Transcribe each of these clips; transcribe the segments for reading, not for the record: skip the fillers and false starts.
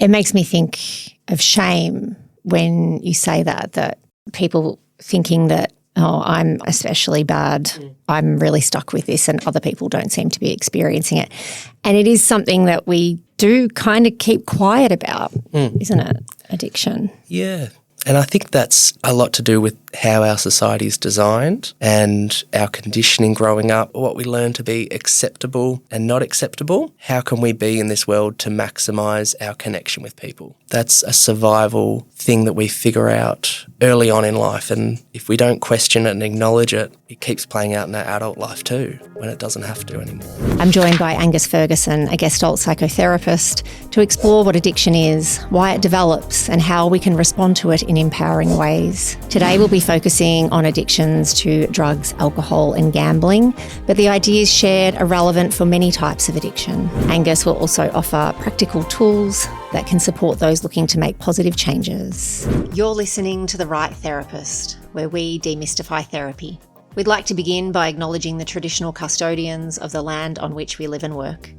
It makes me think of shame when you say that people thinking that, oh, I'm especially bad, I'm really stuck with this and other people don't seem to be experiencing it. And it is something that we do kind of keep quiet about, isn't it? Addiction. Yeah. And I think that's a lot to do with how our society is designed and our conditioning growing up, what we learn to be acceptable and not acceptable. How can we be in this world to maximise our connection with people? That's a survival thing that we figure out early on in life. And if we don't question it and acknowledge it, it keeps playing out in our adult life too, when it doesn't have to anymore. I'm joined by Angus Ferguson, a gestalt psychotherapist, to explore what addiction is, why it develops, and how we can respond to it in empowering ways. Today we'll be focusing on addictions to drugs, alcohol and gambling, but the ideas shared are relevant for many types of addiction. Angus will also offer practical tools that can support those looking to make positive changes. You're listening to The Right Therapist, where we demystify therapy. We'd like to begin by acknowledging the traditional custodians of the land on which we live and work.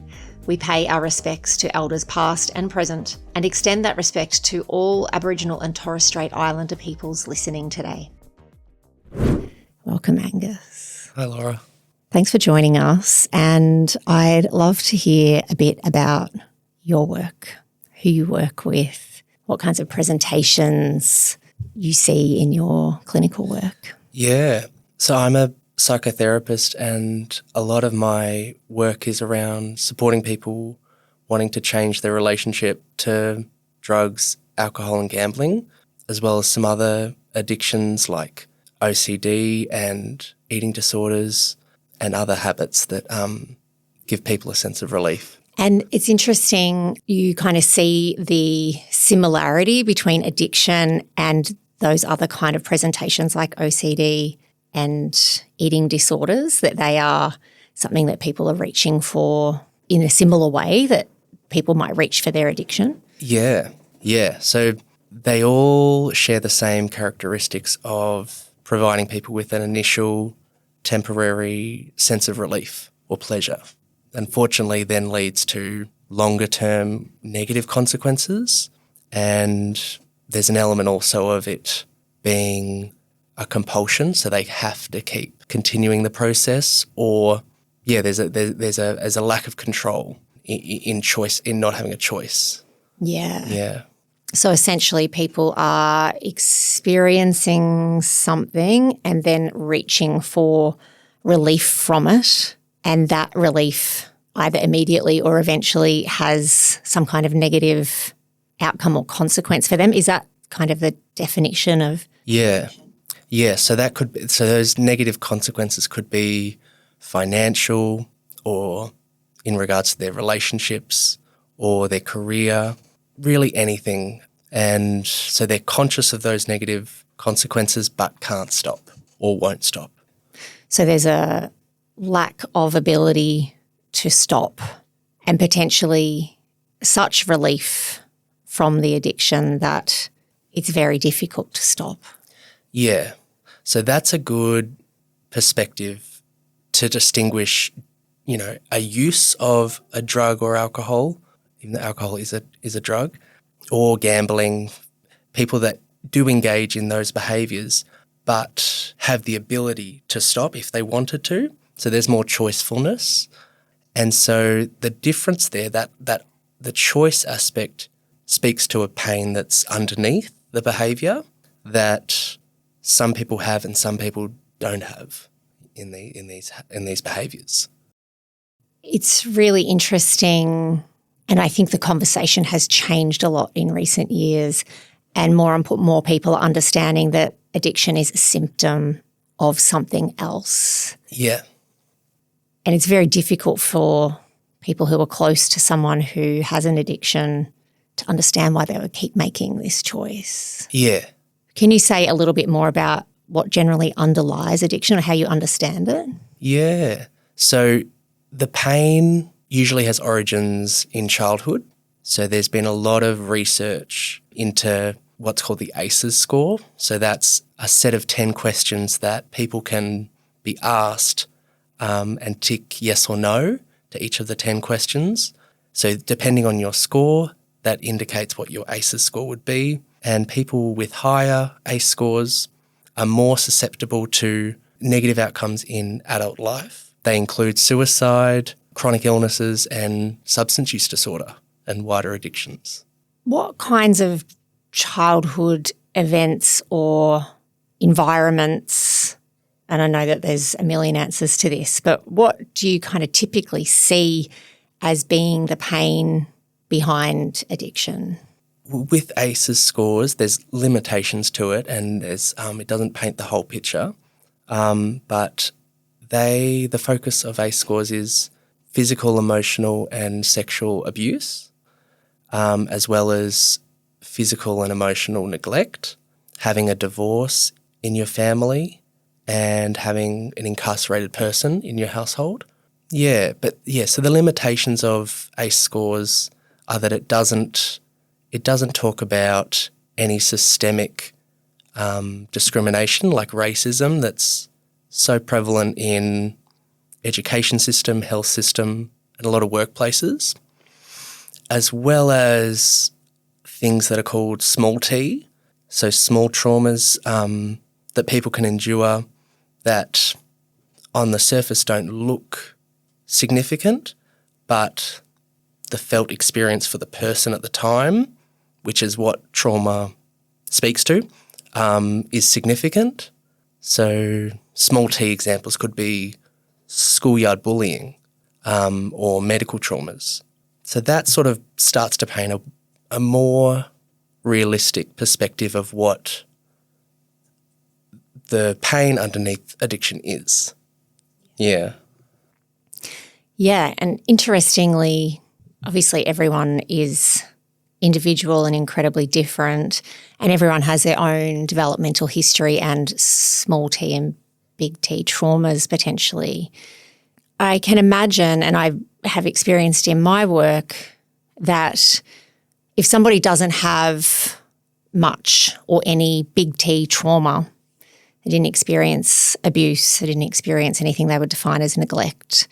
We pay our respects to elders past and present and extend that respect to all Aboriginal and Torres Strait Islander peoples listening today. Welcome, Angus. Hi, Laura. Thanks for joining us, and I'd love to hear a bit about your work, who you work with, what kinds of presentations you see in your clinical work. Yeah. So I'm a psychotherapist, and a lot of my work is around supporting people wanting to change their relationship to drugs, alcohol and gambling, as well as some other addictions like OCD and eating disorders and other habits that give people a sense of relief. And it's interesting, you kind of see the similarity between addiction and those other kind of presentations like OCD and eating disorders, that they are something that people are reaching for in a similar way that people might reach for their addiction. Yeah. So they all share the same characteristics of providing people with an initial temporary sense of relief or pleasure. Unfortunately, then leads to longer-term negative consequences, and there's an element also of it being a compulsion, so they have to keep continuing the process, or there's a lack of control in choice, in not having a choice. Yeah. So essentially people are experiencing something and then reaching for relief from it, and that relief either immediately or eventually has some kind of negative outcome or consequence for them. Is that kind of the definition of? Yeah. So those negative consequences could be financial, or in regards to their relationships or their career, really anything. And so they're conscious of those negative consequences but can't stop or won't stop. So there's a lack of ability to stop, and potentially such relief from the addiction that it's very difficult to stop. Yeah. So that's a good perspective to distinguish, a use of a drug or alcohol, even though alcohol is a drug, or gambling, people that do engage in those behaviours but have the ability to stop if they wanted to. So there's more choicefulness. And so the difference there, that the choice aspect speaks to a pain that's underneath the behaviour that some people have and some people don't have in these behaviours. It's really interesting, and I think the conversation has changed a lot in recent years, and more people are understanding that addiction is a symptom of something else. Yeah. And it's very difficult for people who are close to someone who has an addiction to understand why they would keep making this choice. Yeah. Can you say a little bit more about what generally underlies addiction or how you understand it? Yeah. So the pain usually has origins in childhood. So there's been a lot of research into what's called the ACEs score. So that's a set of 10 questions that people can be asked and tick yes or no to each of the 10 questions. So depending on your score, that indicates what your ACEs score would be. And people with higher ACE scores are more susceptible to negative outcomes in adult life. They include suicide, chronic illnesses, and substance use disorder and wider addictions. What kinds of childhood events or environments, and I know that there's a million answers to this, but what do you kind of typically see as being the pain behind addiction? With ACEs scores, there's limitations to it, and it doesn't paint the whole picture. But the focus of ACE scores is physical, emotional, and sexual abuse, as well as physical and emotional neglect, having a divorce in your family, and having an incarcerated person in your household. So the limitations of ACE scores are that it doesn't talk about any systemic discrimination like racism that's so prevalent in education system, health system, and a lot of workplaces, as well as things that are called small t, so small traumas that people can endure that on the surface don't look significant, but the felt experience for the person at the time, which is what trauma speaks to, is significant. So small t examples could be schoolyard bullying or medical traumas. So that sort of starts to paint a more realistic perspective of what the pain underneath addiction is. Yeah. Yeah, and interestingly, obviously everyone is individual and incredibly different, and everyone has their own developmental history and small t and big T traumas potentially. I can imagine, and I have experienced in my work, that if somebody doesn't have much or any big T trauma, they didn't experience abuse, they didn't experience anything they would define as neglect,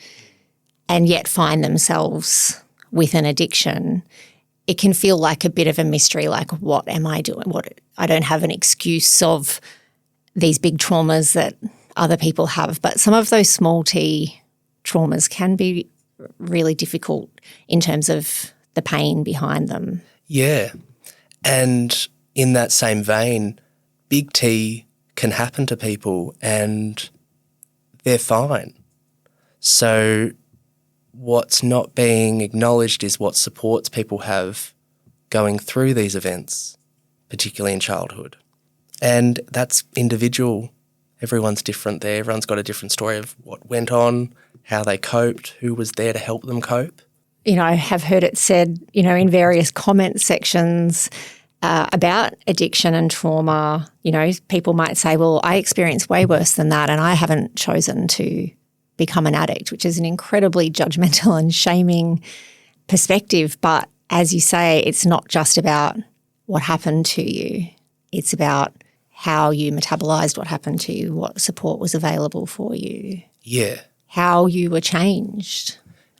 and yet find themselves with an addiction, it can feel like a bit of a mystery, like, what am I doing? I don't have an excuse of these big traumas that other people have. But some of those small t traumas can be really difficult in terms of the pain behind them. Yeah. And in that same vein, big T can happen to people and they're fine. So what's not being acknowledged is what supports people have going through these events, particularly in childhood. And that's individual. Everyone's different there. Everyone's got a different story of what went on, how they coped, who was there to help them cope. You know, I have heard it said, you know, in various comment sections about addiction and trauma, you know, people might say, well, I experienced way worse than that and I haven't chosen to become an addict, which is an incredibly judgmental and shaming perspective. But as you say, it's not just about what happened to you. It's about how you metabolised what happened to you, what support was available for you. Yeah. How you were changed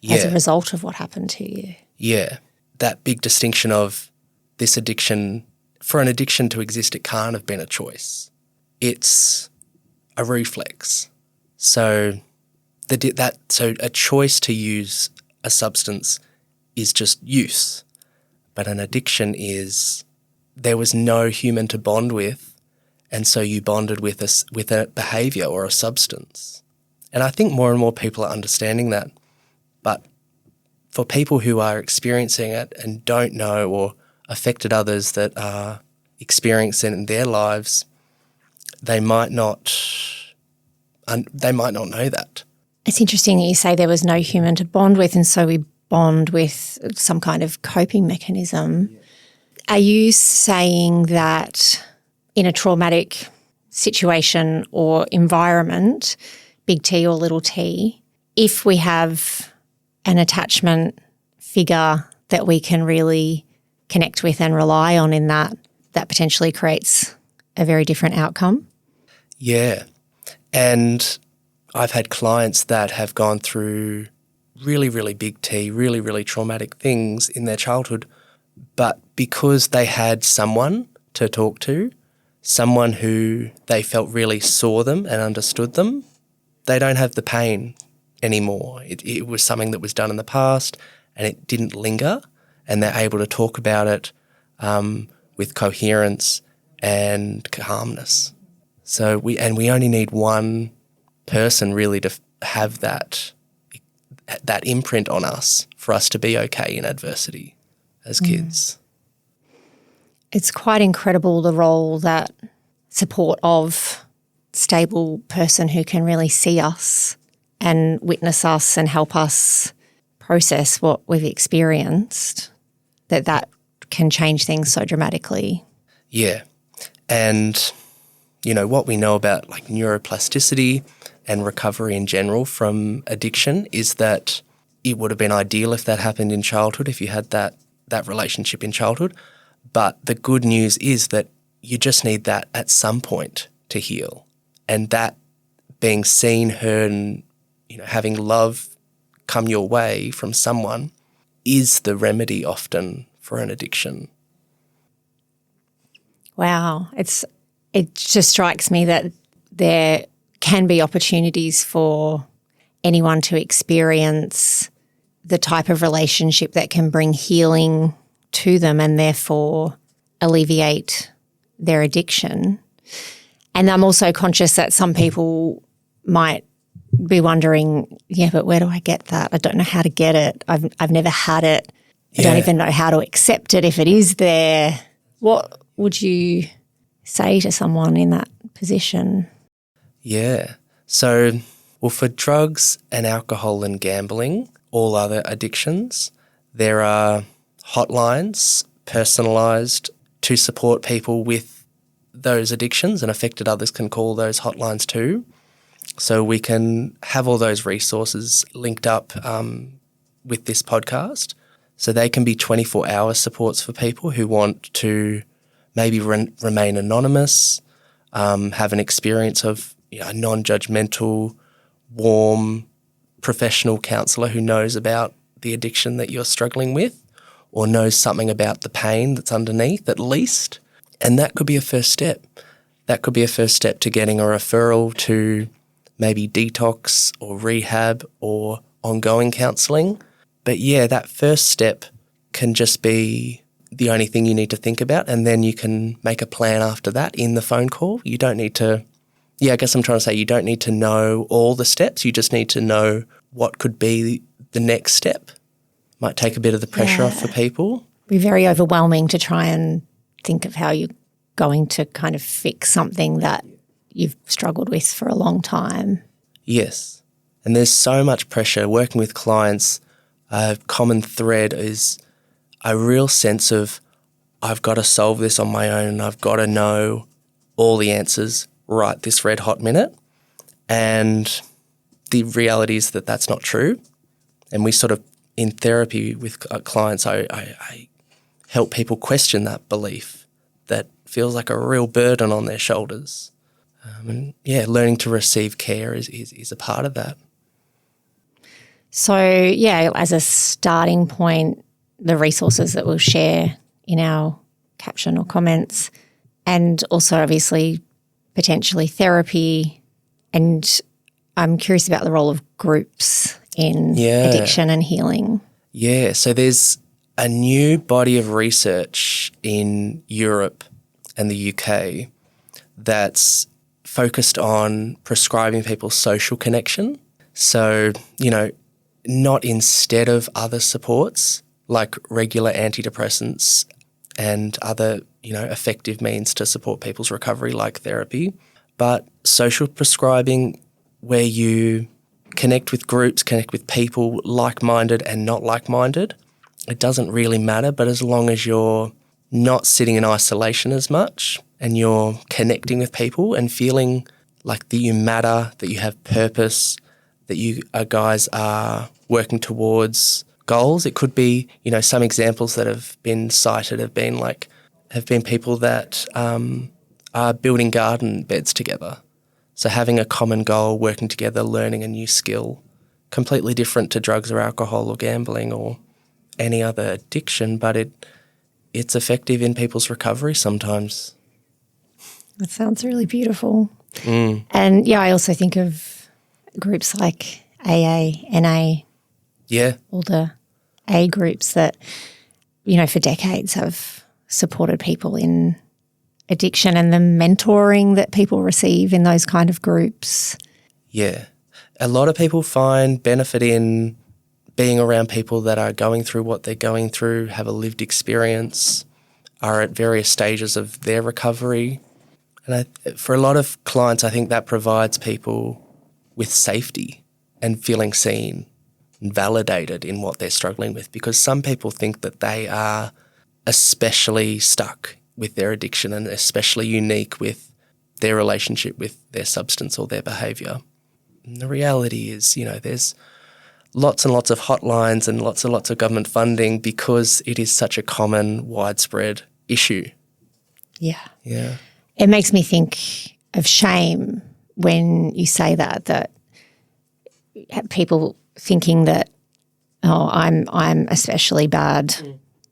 as a result of what happened to you. Yeah. That big distinction of this addiction, for an addiction to exist, it can't have been a choice. It's a reflex. So a choice to use a substance is just use. But an addiction is there was no human to bond with, and so you bonded with a behaviour or a substance. And I think more and more people are understanding that. But for people who are experiencing it and don't know, or affected others that are experiencing it in their lives, they might not know that. It's interesting that you say there was no human to bond with, and so we bond with some kind of coping mechanism. Yeah. Are you saying that in a traumatic situation or environment, big T or little t, if we have an attachment figure that we can really connect with and rely on in that potentially creates a very different outcome? Yeah. And I've had clients that have gone through really, really big T, really, really traumatic things in their childhood, But because they had someone to talk to, someone who they felt really saw them and understood them, they don't have the pain anymore. It was something that was done in the past and it didn't linger, and they're able to talk about it with coherence and calmness. So we only need one person really to have that imprint on us for us to be okay in adversity as kids. It's quite incredible the role that support of stable person who can really see us and witness us and help us process what we've experienced, that can change things so dramatically. Yeah. And, what we know about like neuroplasticity and recovery in general from addiction is that it would have been ideal if that happened in childhood, if you had that relationship in childhood. But the good news is that you just need that at some point to heal. And that being seen, heard, and, having love come your way from someone is the remedy often for an addiction. Wow. It just strikes me that there can be opportunities for anyone to experience the type of relationship that can bring healing to them and therefore alleviate their addiction. And I'm also conscious that some people might be wondering, yeah, but where do I get that? I don't know how to get it. I've never had it. I don't even know how to accept it if it is there. What would you say to someone in that position? Yeah. So, for drugs and alcohol and gambling, all other addictions, there are hotlines personalised to support people with those addictions, and affected others can call those hotlines too. So we can have all those resources linked up with this podcast. So they can be 24-hour supports for people who want to maybe remain anonymous, have an experience of a non-judgmental, warm, professional counsellor who knows about the addiction that you're struggling with or knows something about the pain that's underneath at least. And that could be a first step. That could be a first step to getting a referral to maybe detox or rehab or ongoing counselling. But yeah, that first step can just be the only thing you need to think about, and then you can make a plan after that in the phone call. You don't need to, I guess I'm trying to say you don't need to know all the steps. You just need to know what could be the next step. Might take a bit of the pressure off for people. Be very overwhelming to try and think of how you're going to kind of fix something that you've struggled with for a long time. Yes. And there's so much pressure. Working with clients, a common thread is a real sense of I've got to solve this on my own and I've got to know all the answers right this red hot minute. And the reality is that that's not true. And we sort of, in therapy with clients, I help people question that belief that feels like a real burden on their shoulders. Learning to receive care is a part of that. So, as a starting point, the resources that we'll share in our caption or comments, and also obviously potentially therapy. And I'm curious about the role of groups in addiction and healing. Yeah, so there's a new body of research in Europe and the UK that's focused on prescribing people social connection. So, not instead of other supports like regular antidepressants and other, effective means to support people's recovery like therapy, but social prescribing where you connect with groups, connect with people like-minded and not like-minded. It doesn't really matter, but as long as you're not sitting in isolation as much and you're connecting with people and feeling like that you matter, that you have purpose, that you guys are working towards goals. It could be, some examples that have been cited have been people that are building garden beds together. So having a common goal, working together, learning a new skill, completely different to drugs or alcohol or gambling or any other addiction, but it's effective in people's recovery sometimes. That sounds really beautiful. And yeah, I also think of groups like AA, NA, all the A groups that, you know, for decades have supported people in addiction, and the mentoring that people receive in those kind of groups. Yeah. A lot of people find benefit in being around people that are going through what they're going through, have a lived experience, are at various stages of their recovery. And for a lot of clients, I think that provides people with safety and feeling seen and validated in what they're struggling with, because some people think that they are especially stuck with their addiction and especially unique with their relationship with their substance or their behaviour. And the reality is, you know, there's lots and lots of hotlines and lots of government funding because it is such a common, widespread issue. Yeah. Yeah. It makes me think of shame when you say that people thinking that, oh, I'm especially bad.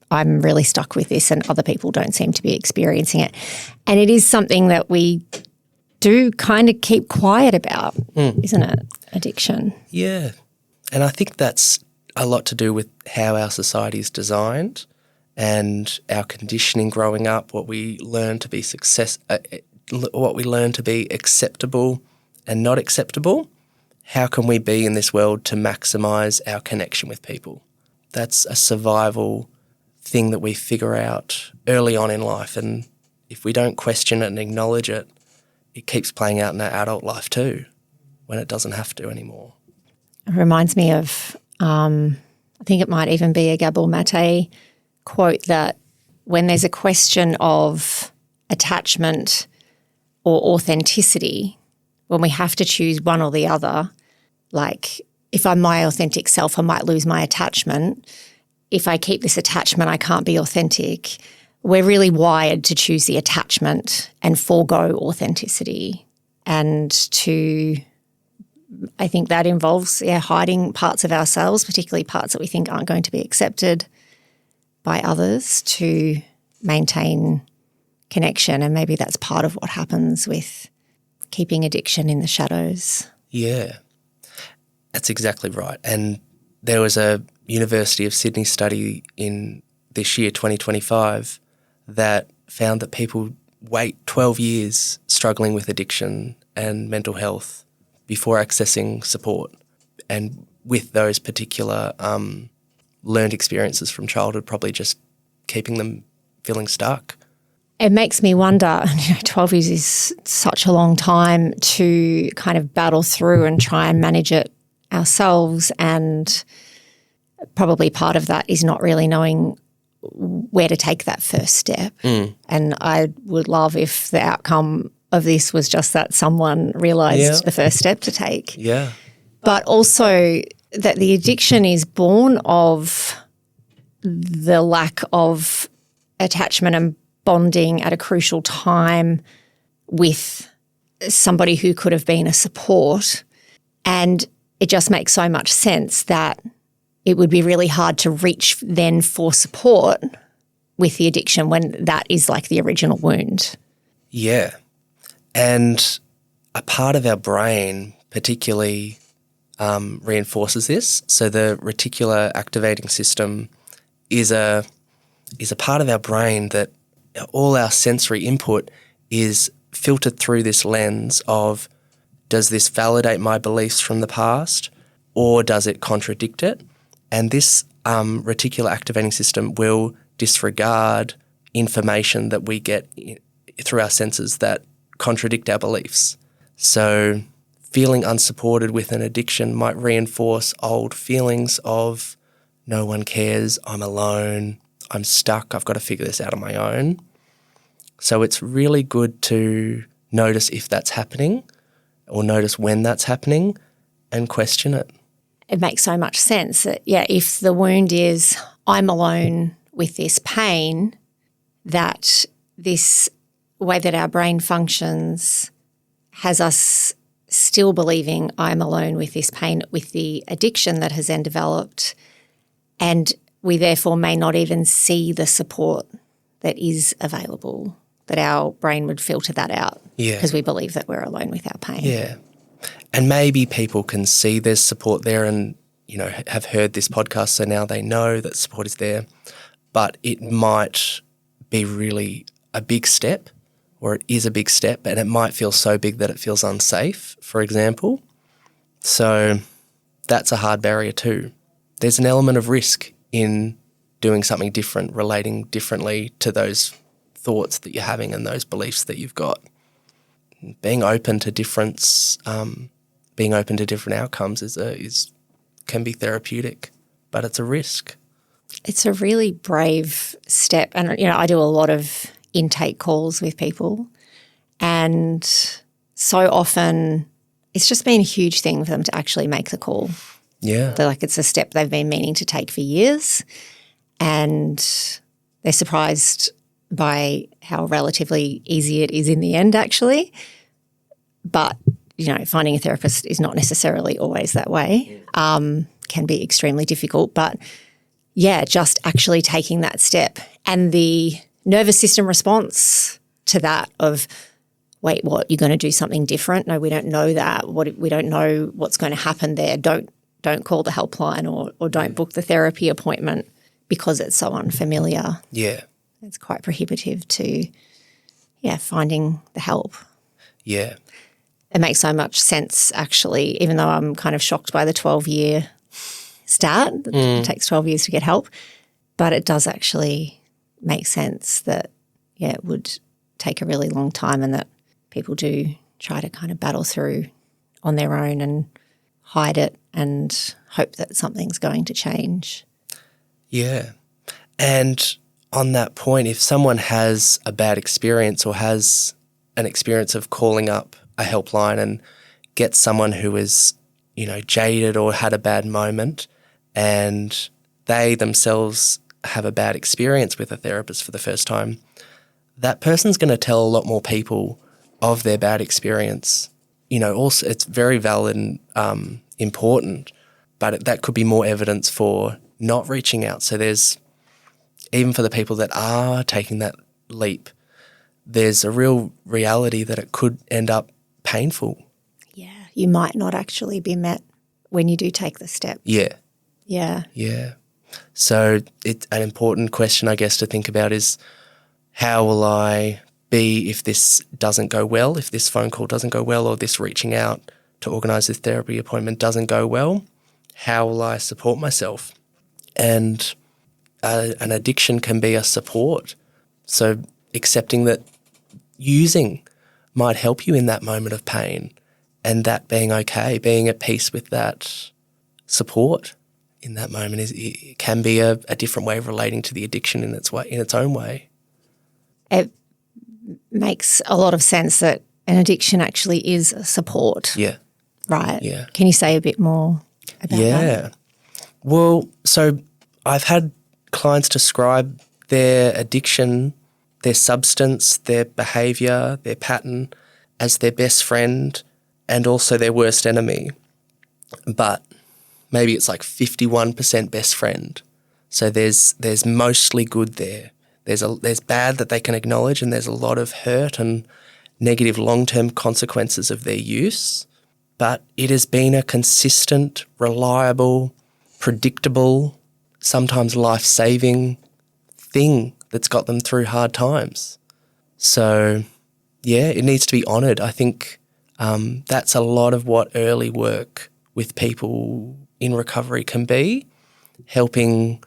I'm really stuck with this and other people don't seem to be experiencing it. And it is something that we do kind of keep quiet about, isn't it? Addiction. Yeah. And I think that's a lot to do with how our society is designed and our conditioning growing up, what we learn to be what we learn to be acceptable and not acceptable. How can we be in this world to maximise our connection with people? That's a survival thing that we figure out early on in life, and if we don't question it and acknowledge it, it keeps playing out in our adult life too, when it doesn't have to anymore. It reminds me of, I think it might even be a Gabor Mate quote, that when there's a question of attachment or authenticity, when we have to choose one or the other, like if I'm my authentic self, I might lose my attachment. If I keep this attachment, I can't be authentic. We're really wired to choose the attachment and forego authenticity. And I think that involves hiding parts of ourselves, particularly parts that we think aren't going to be accepted by others, to maintain connection. And maybe that's part of what happens with keeping addiction in the shadows. Yeah, that's exactly right. And there was a University of Sydney study in this year, 2025, that found that people wait 12 years struggling with addiction and mental health before accessing support. And with those particular learned experiences from childhood, probably just keeping them feeling stuck. It makes me wonder, 12 years is such a long time to kind of battle through and try and manage it ourselves, and probably part of that is not really knowing where to take that first step. And I would love if the outcome of this was just that someone realised the first step to take. Yeah. But also that the addiction is born of the lack of attachment and bonding at a crucial time with somebody who could have been a support. And it just makes so much sense that it would be really hard to reach then for support with the addiction when that is like the original wound. Yeah. And a part of our brain particularly reinforces this. So the reticular activating system is a part of our brain that all our sensory input is filtered through this lens of, does this validate my beliefs from the past or does it contradict it? And this reticular activating system will disregard information that we get through our senses that contradict our beliefs. So feeling unsupported with an addiction might reinforce old feelings of no one cares, I'm alone, I'm stuck, I've got to figure this out on my own. So it's really good to notice if that's happening or notice when that's happening and question it. It makes so much sense that, if the wound is I'm alone with this pain, that this way that our brain functions has us still believing I'm alone with this pain, with the addiction that has then developed, and we therefore may not even see the support that is available, that our brain would filter that out because we believe that we're alone with our pain. Yeah. And maybe people can see there's support there and, have heard this podcast, so now they know that support is there. But it might be really a big step, or it is a big step, and it might feel so big that it feels unsafe, for example. So that's a hard barrier too. There's an element of risk in doing something different, relating differently to those thoughts that you're having and those beliefs that you've got. Being open to difference, being open to different outcomes can be therapeutic, but it's a risk. It's a really brave step. And, I do a lot of intake calls with people, and so often it's just been a huge thing for them to actually make the call. Yeah. They're like, it's a step they've been meaning to take for years, and they're surprised by how relatively easy it is in the end, actually. But, finding a therapist is not necessarily always that way. Can be extremely difficult. But, yeah, just actually taking that step and the nervous system response to that of, wait, what, you're going to do something different? No, we don't know that. We don't know what's going to happen there. Don't call the helpline or don't book the therapy appointment because it's so unfamiliar. Yeah. It's quite prohibitive to, finding the help. Yeah. It makes so much sense, actually, even though I'm kind of shocked by the 12-year stat. It takes 12 years to get help. But it does actually make sense that, it would take a really long time and that people do try to kind of battle through on their own and hide it and hope that something's going to change. Yeah. And on that point, if someone has a bad experience or has an experience of calling up a helpline and gets someone who is, jaded or had a bad moment, and they themselves have a bad experience with a therapist for the first time, that person's going to tell a lot more people of their bad experience. Also it's very valid and important, but that could be more evidence for not reaching out. So there's, even for the people that are taking that leap, there's a real reality that it could end up painful. Yeah, you might not actually be met when you do take the step. Yeah. Yeah. Yeah. So it's an important question, I guess, to think about is, how will I be if this doesn't go well, if this phone call doesn't go well, or this reaching out to organise this therapy appointment doesn't go well? How will I support myself? And an addiction can be a support. So accepting that using might help you in that moment of pain, and that being okay, being at peace with that support in that moment it can be a different way of relating to the addiction in its own way. It makes a lot of sense that an addiction actually is a support. Yeah. Right? Yeah. Can you say a bit more about that? Yeah. Well, so I've had clients describe their addiction, their substance, their behaviour, their pattern as their best friend and also their worst enemy. But maybe it's like 51% best friend. So there's mostly good there. There's bad that they can acknowledge, and there's a lot of hurt and negative long-term consequences of their use. But it has been a consistent, reliable, predictable, sometimes life-saving thing that's got them through hard times. So, yeah, it needs to be honoured. I think that's a lot of what early work with people in recovery can be, helping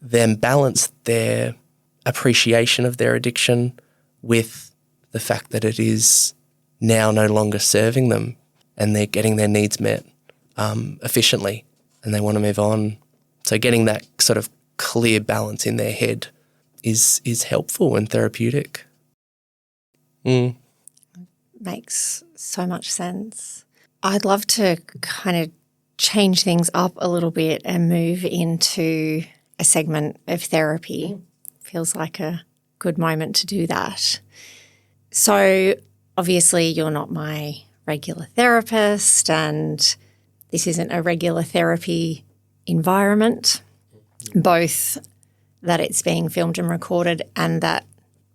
them balance their appreciation of their addiction with the fact that it is now no longer serving them and they're getting their needs met efficiently and they want to move on. So getting that sort of clear balance in their head is helpful and therapeutic. Makes so much sense. I'd love to kind of change things up a little bit and move into a segment of therapy. Feels like a good moment to do that. So obviously you're not my regular therapist and this isn't a regular therapy environment, both that it's being filmed and recorded and that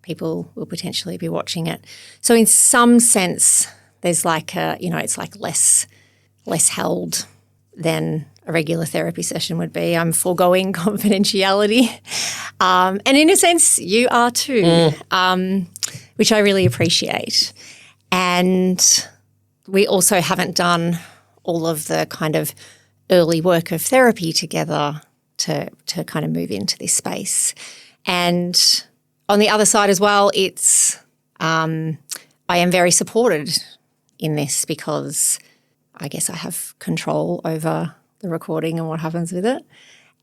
people will potentially be watching it. So in some sense, there's like it's like less held than a regular therapy session would be. I'm foregoing confidentiality. And in a sense, you are too, which I really appreciate. And we also haven't done all of the kind of early work of therapy together to kind of move into this space. And on the other side as well, it's I am very supported in this because I guess I have control over the recording and what happens with it.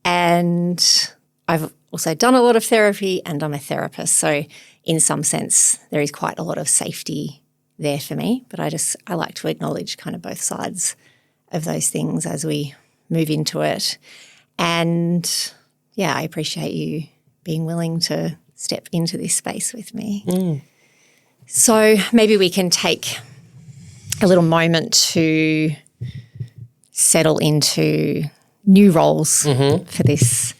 And I've also done a lot of therapy and I'm a therapist. So in some sense, there is quite a lot of safety there for me. But I like to acknowledge kind of both sides of those things as we move into it. And yeah, I appreciate you being willing to step into this space with me. So maybe we can take a little moment to settle into new roles for this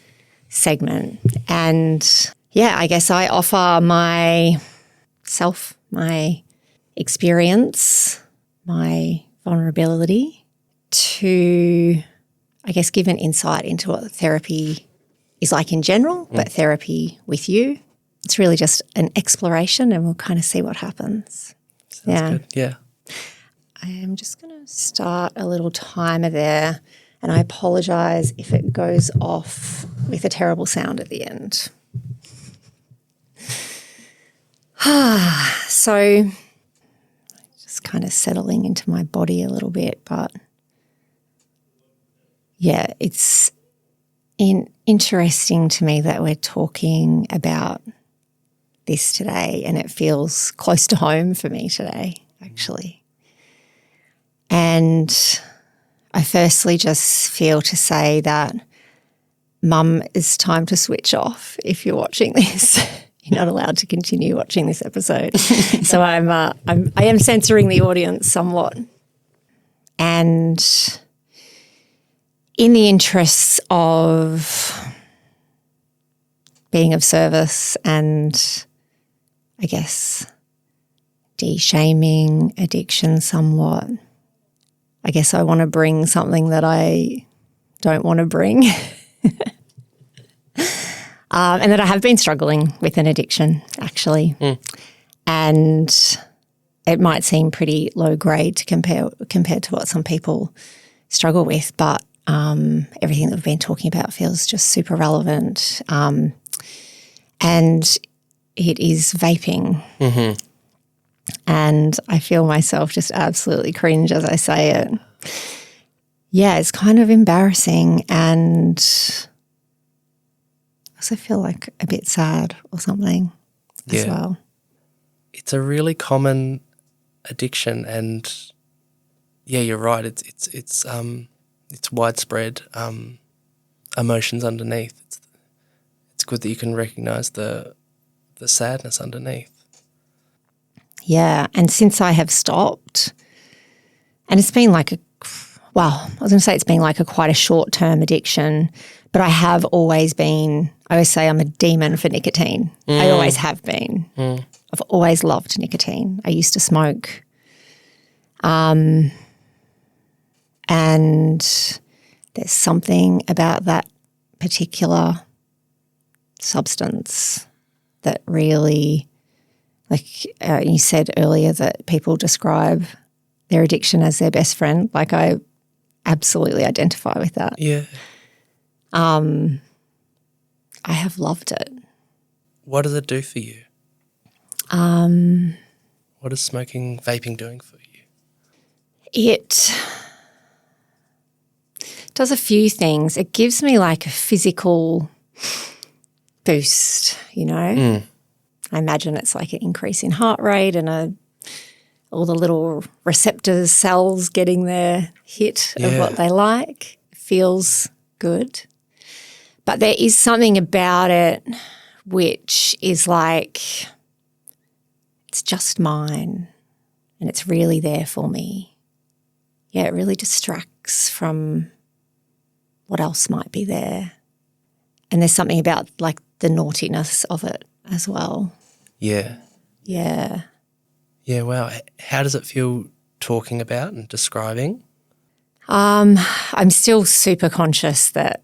segment. And yeah, I guess I offer myself, my experience, my vulnerability to, I guess, give an insight into what therapy is like in general, but therapy with you. It's really just an exploration and we'll kind of see what happens. Sounds good. Yeah. I am just going to start a little timer there and I apologise if it goes off with a terrible sound at the end. So just kind of settling into my body a little bit, but yeah, it's interesting to me that we're talking about this today and it feels close to home for me today, actually. And I firstly just feel to say that Mum, it's time to switch off if you're watching this. You're not allowed to continue watching this episode. So I am censoring the audience somewhat. And in the interests of being of service and I guess de-shaming addiction somewhat, I guess I want to bring something that I don't want to bring and that I have been struggling with an addiction actually. And it might seem pretty low grade to compared to what some people struggle with, but everything that we've been talking about feels just super relevant. And it is vaping. And I feel myself just absolutely cringe as I say it. Yeah, it's kind of embarrassing and I also feel like a bit sad or something as well. It's a really common addiction and yeah, you're right. It's widespread emotions underneath. It's good that you can recognise the sadness underneath. Yeah, and since I have stopped, and it's been like it's been like quite a short-term addiction, but I have always been, I always say I'm a demon for nicotine. I always have been. I've always loved nicotine. I used to smoke. And there's something about that particular substance that really, like you said earlier, that people describe their addiction as their best friend. Like I absolutely identify with that. Yeah. I have loved it. What does it do for you? What is vaping doing for you? It does a few things. It gives me like a physical boost, you know. I imagine it's like an increase in heart rate and all the little receptors, cells getting their hit of what they like. It feels good. But there is something about it which is like it's just mine and it's really there for me. Yeah, it really distracts from what else might be there. And there's something about like the naughtiness of it as well. Yeah. Yeah. Yeah, wow. How does it feel talking about and describing? I'm still super conscious that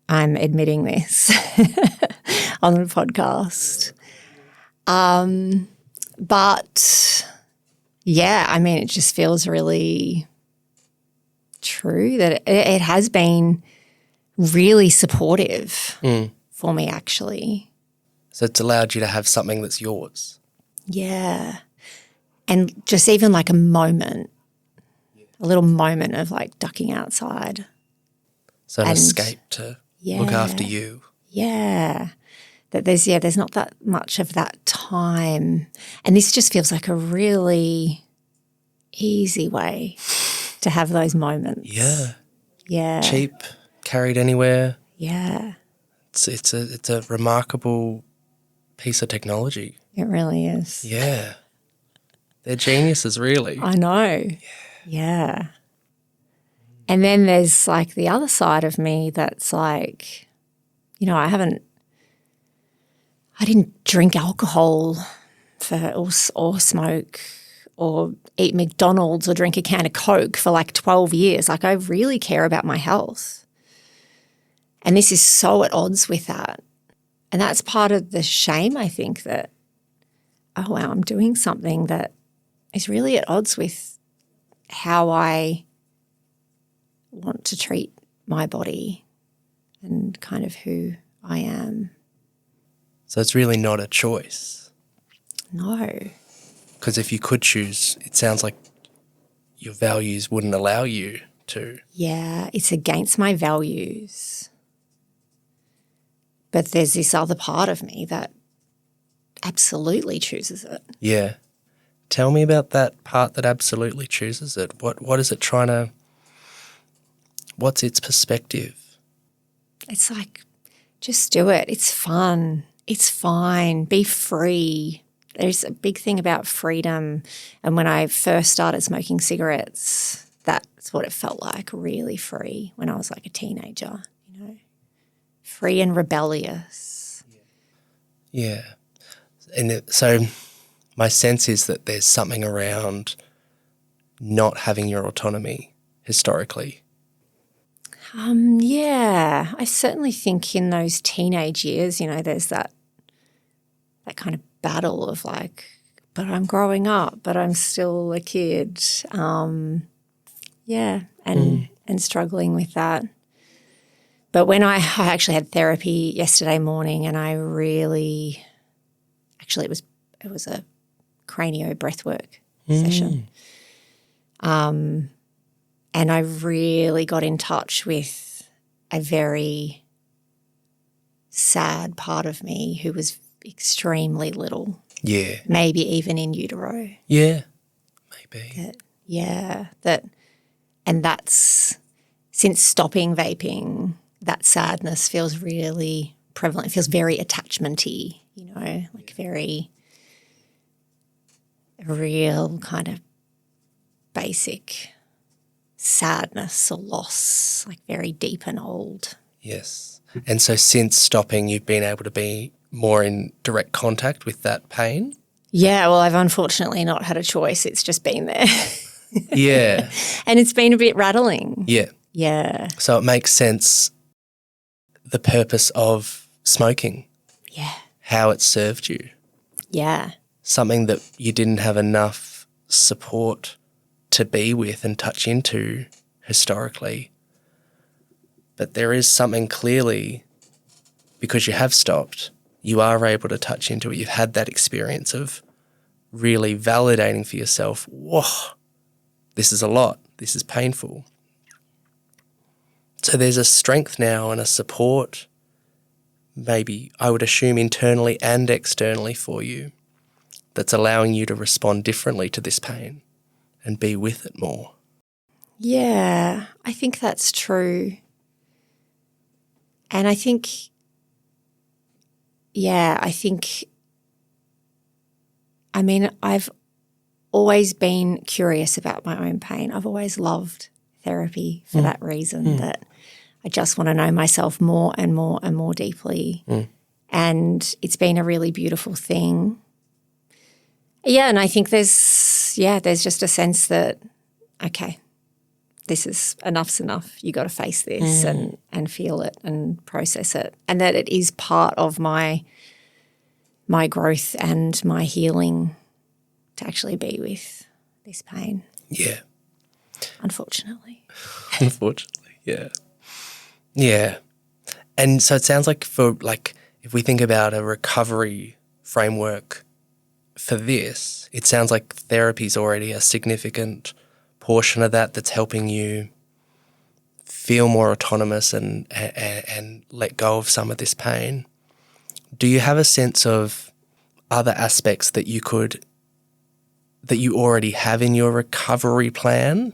I'm admitting this on the podcast. But yeah, I mean, it just feels really true that it has been really supportive for me, actually. So it's allowed you to have something that's yours. Yeah. And just even like a little moment of like ducking outside. So an escape to look after you. Yeah. That there's not that much of that time. And this just feels like a really easy way to have those moments. Yeah. Yeah. Cheap, carried anywhere. Yeah. It's a remarkable piece of technology. It really is. Yeah. They're geniuses, really. I know. Yeah. And then there's like the other side of me that's like, you know, I didn't drink alcohol or smoke or eat McDonald's or drink a can of Coke for like 12 years. Like I really care about my health. And this is so at odds with that. And that's part of the shame, I think, that, oh, wow, I'm doing something that is really at odds with how I want to treat my body and kind of who I am. So it's really not a choice. No. Because if you could choose, it sounds like your values wouldn't allow you to. Yeah, it's against my values. But there's this other part of me that absolutely chooses it. Yeah. Tell me about that part that absolutely chooses it. What is it trying to – what's its perspective? It's like, just do it. It's fun. It's fine. Be free. There's a big thing about freedom. And when I first started smoking cigarettes, that's what it felt like, really free when I was like a teenager, you know, free and rebellious. Yeah. And so my sense is that there's something around not having your autonomy historically. Yeah, I certainly think in those teenage years, you know, there's that kind of battle of like, but I'm growing up, but I'm still a kid. And struggling with that. But when I actually had therapy yesterday morning, and I really, actually it was a cranio breathwork session. And I really got in touch with a very sad part of me who was extremely little. Yeah. Maybe even in utero. Yeah, maybe. And that's, since stopping vaping, that sadness feels really prevalent. It feels very attachment-y, you know, like very real kind of basic sadness or loss, like very deep and old. Yes. And so since stopping, you've been able to be more in direct contact with that pain? Yeah, well, I've unfortunately not had a choice. It's just been there. Yeah. And it's been a bit rattling. Yeah. Yeah. So it makes sense, the purpose of smoking. Yeah. How it served you. Yeah. Something that you didn't have enough support to be with and touch into historically. But there is something clearly, because you have stopped, you are able to touch into it. You've had that experience of really validating for yourself, whoa, this is a lot, this is painful. So there's a strength now and a support, maybe I would assume internally and externally for you, that's allowing you to respond differently to this pain and be with it more. Yeah, I think that's true. And I think, I've always been curious about my own pain. I've always loved therapy for that reason, that I just want to know myself more and more and more deeply. And it's been a really beautiful thing. Yeah, and I think there's just a sense that, okay, this is enough's enough. You got to face this and feel it and process it, and that it is part of my growth and my healing to actually be with this pain. Yeah. Unfortunately. Unfortunately, yeah. Yeah. And so it sounds like if we think about a recovery framework for this, it sounds like therapy is already a significant portion of that that's helping you feel more autonomous and let go of some of this pain. Do you have a sense of other aspects that you already have in your recovery plan,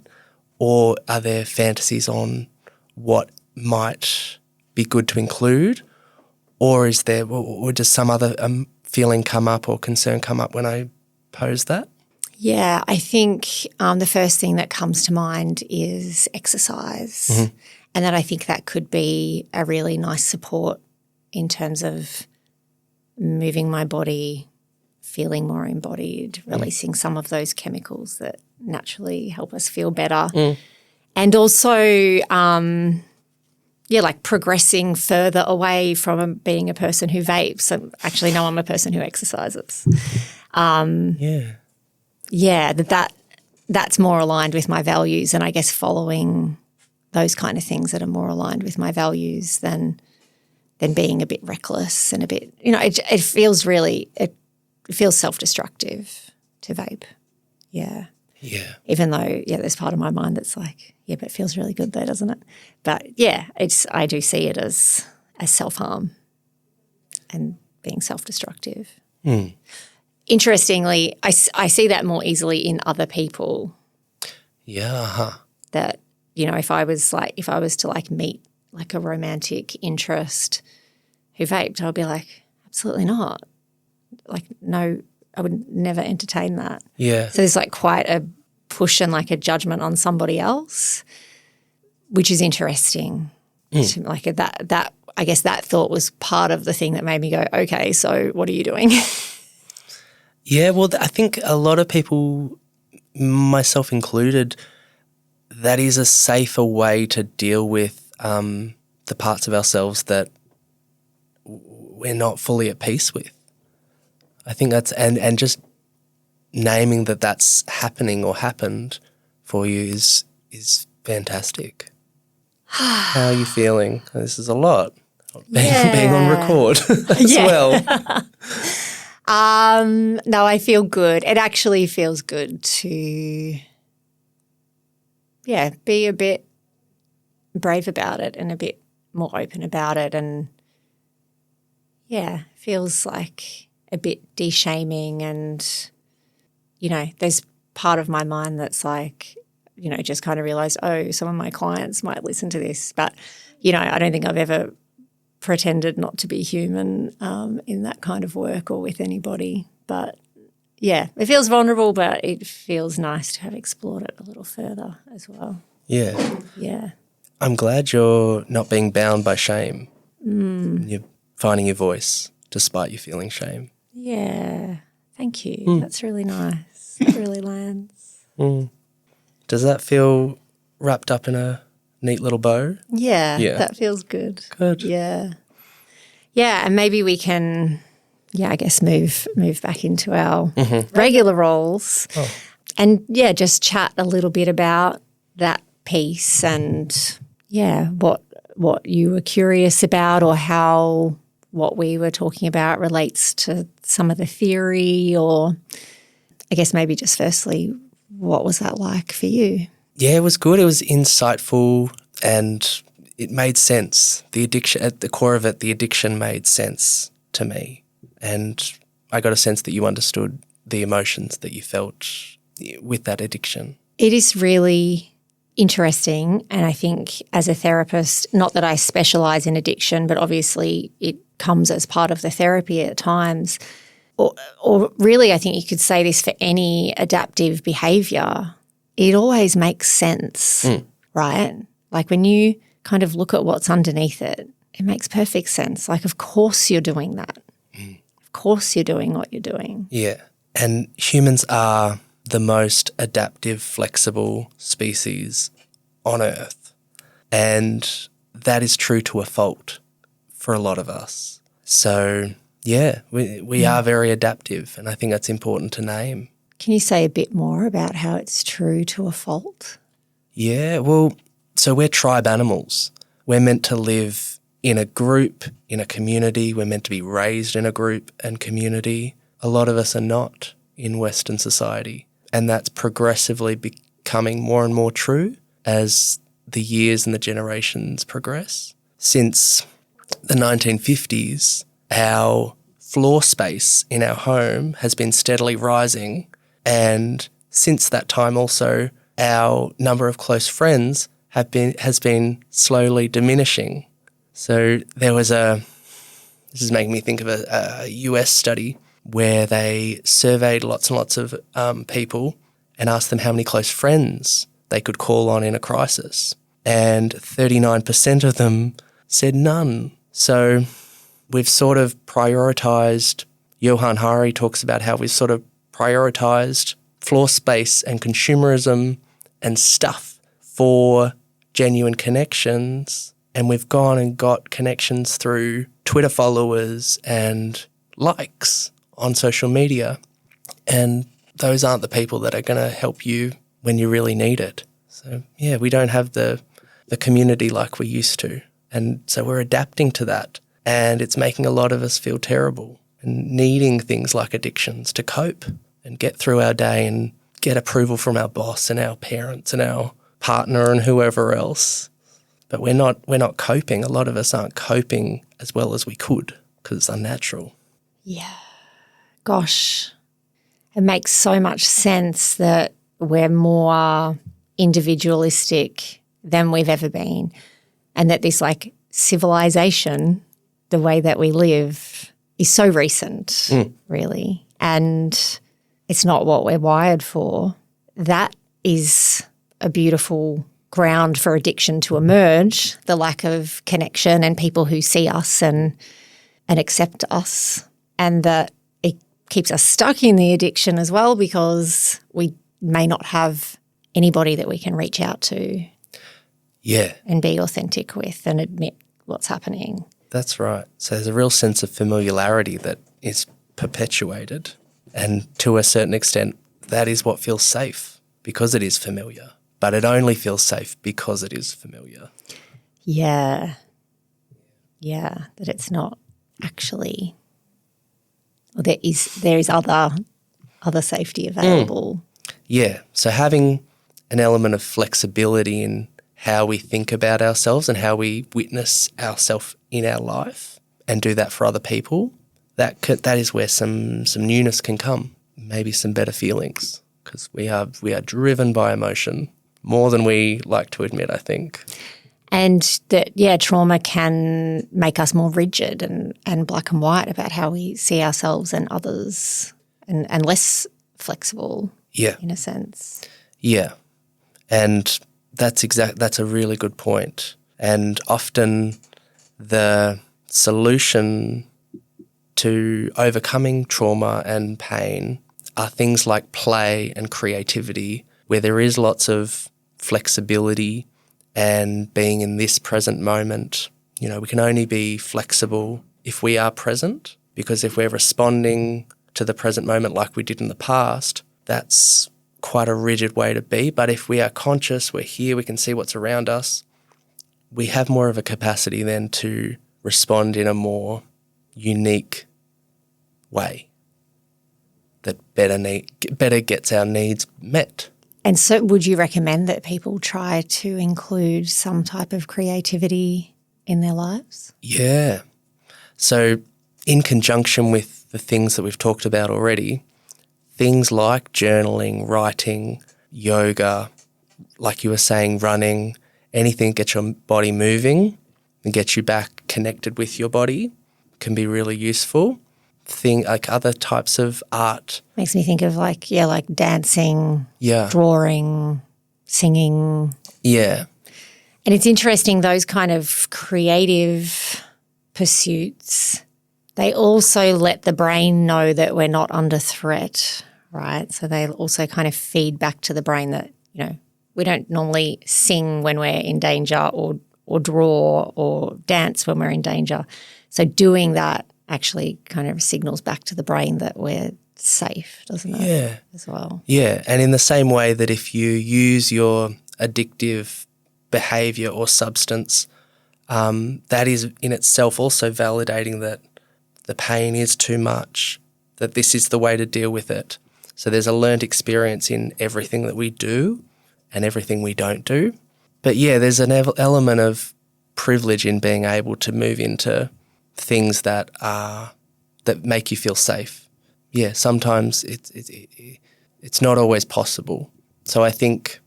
or are there fantasies on what might be good to include, or does some other feeling come up or concern come up when I pose that? Yeah, I think the first thing that comes to mind is exercise, and that I think that could be a really nice support in terms of moving my body, feeling more embodied, releasing some of those chemicals that naturally help us feel better. And also, like progressing further away from being a person who vapes. Actually, no, I'm a person who exercises. That's more aligned with my values, and I guess following those kind of things that are more aligned with my values than being a bit reckless and a bit, it feels really, it feels self-destructive to vape. Yeah. Yeah. Even though, there's part of my mind that's like, but it feels really good though, doesn't it? But I do see it as self-harm and being self-destructive. Interestingly, I see that more easily in other people. Yeah. That, if I was to meet like a romantic interest who vaped, I would be like, absolutely not. Like, no, I would never entertain that. Yeah. So there's like quite a push and like a judgment on somebody else, which is interesting. Like that I guess that thought was part of the thing that made me go, okay, so what are you doing? Yeah, well, I think a lot of people, myself included, that is a safer way to deal with the parts of ourselves that we're not fully at peace with. I think that's and just naming that that's happening or happened for you is fantastic. How are you feeling? This is a lot. Being on record as well. No, I feel good. It actually feels good to, be a bit brave about it and a bit more open about it, and feels like a bit de-shaming, and there's part of my mind that's like, just kind of realised, some of my clients might listen to this, but I don't think I've ever pretended not to be human in that kind of work or with anybody. But it feels vulnerable, but it feels nice to have explored it a little further as well. Yeah. Yeah. I'm glad you're not being bound by shame. You're finding your voice despite you feeling shame. Yeah. Thank you. That's really nice. It really lands. Does that feel wrapped up in a neat little bow? Yeah. That feels good. Good. Yeah. Yeah, and maybe we can, I guess move back into our regular roles and, just chat a little bit about that piece and, what you were curious about, or how what we were talking about relates to some of the theory, or I guess maybe just firstly, what was that like for you? Yeah, it was good. It was insightful and it made sense. The addiction, at the core of it, the addiction made sense to me. And I got a sense that you understood the emotions that you felt with that addiction. It is really interesting, and I think as a therapist, not that I specialise in addiction, but obviously it comes as part of the therapy at times, or really I think you could say this for any adaptive behaviour, it always makes sense, right? Like when you kind of look at what's underneath it, It makes perfect sense. Like, of course you're doing that. Of course you're doing what you're doing. Yeah. And humans are the most adaptive, flexible species on Earth. And that is true to a fault for a lot of us. So, yeah, we are very adaptive, and I think that's important to name. Can you say a bit more about how it's true to a fault? Yeah, well, so we're tribe animals. We're meant to live in a group, in a community. We're meant to be raised in a group and community. A lot of us are not in Western society, and that's progressively becoming more and more true as the years and the generations progress. Since the 1950s, our floor space in our home has been steadily rising, and since that time also our number of close friends has been slowly diminishing. So there was this is making me think of a US study where they surveyed lots and lots of people and asked them how many close friends they could call on in a crisis. And 39% of them said none. So we've sort of prioritised, Johan Hari talks about how we've sort of prioritised floor space and consumerism and stuff for genuine connections. And we've gone and got connections through Twitter followers and likes on social media. And those aren't the people that are going to help you when you really need it. So, yeah, we don't have the community like we used to. And so we're adapting to that. And it's making a lot of us feel terrible and needing things like addictions to cope and get through our day and get approval from our boss and our parents and our partner and whoever else. But we're not coping. A lot of us aren't coping as well as we could because it's unnatural. Yeah. Gosh, it makes so much sense that we're more individualistic than we've ever been, and that this like civilization, the way that we live, is so recent, really, and it's not what we're wired for. That is a beautiful ground for addiction to emerge, the lack of connection and people who see us and accept us, and that it keeps us stuck in the addiction as well because we may not have anybody that we can reach out to. Yeah. And be authentic with and admit what's happening. That's right. So there's a real sense of familiarity that is perpetuated, and to a certain extent that is what feels safe because it is familiar, but it only feels safe because it is familiar. Yeah. Yeah, that it's not actually, or there is other safety available. Yeah, so having an element of flexibility in how we think about ourselves and how we witness ourselves in our life and do that for other people, that is where some newness can come, maybe some better feelings, because we are driven by emotion more than we like to admit, I think. And that, yeah, trauma can make us more rigid and black and white about how we see ourselves and others and less flexible, in a sense. Yeah, and that's a really good point. And often the solution to overcoming trauma and pain are things like play and creativity, where there is lots of flexibility and being in this present moment. You know, we can only be flexible if we are present, because if we're responding to the present moment like we did in the past, that's quite a rigid way to be. But if we are conscious, we're here, we can see what's around us, we have more of a capacity then to respond in a more unique way that better gets our needs met. And so would you recommend that people try to include some type of creativity in their lives? Yeah. So in conjunction with the things that we've talked about already, things like journaling, writing, yoga, like you were saying, running, anything that gets your body moving and gets you back connected with your body can be really useful. Like other types of art. Makes me think of like dancing, drawing, singing. Yeah. And it's interesting, those kind of creative pursuits, they also let the brain know that we're not under threat, right? So they also kind of feed back to the brain that, we don't normally sing when we're in danger or draw or dance when we're in danger. So doing that actually kind of signals back to the brain that we're safe, doesn't it? Yeah. As well. Yeah. And in the same way that if you use your addictive behaviour or substance, that is in itself also validating that the pain is too much, that this is the way to deal with it. So there's a learned experience in everything that we do and everything we don't do. But yeah, there's an element of privilege in being able to move into things that make you feel safe. Yeah, sometimes it's not always possible. So I think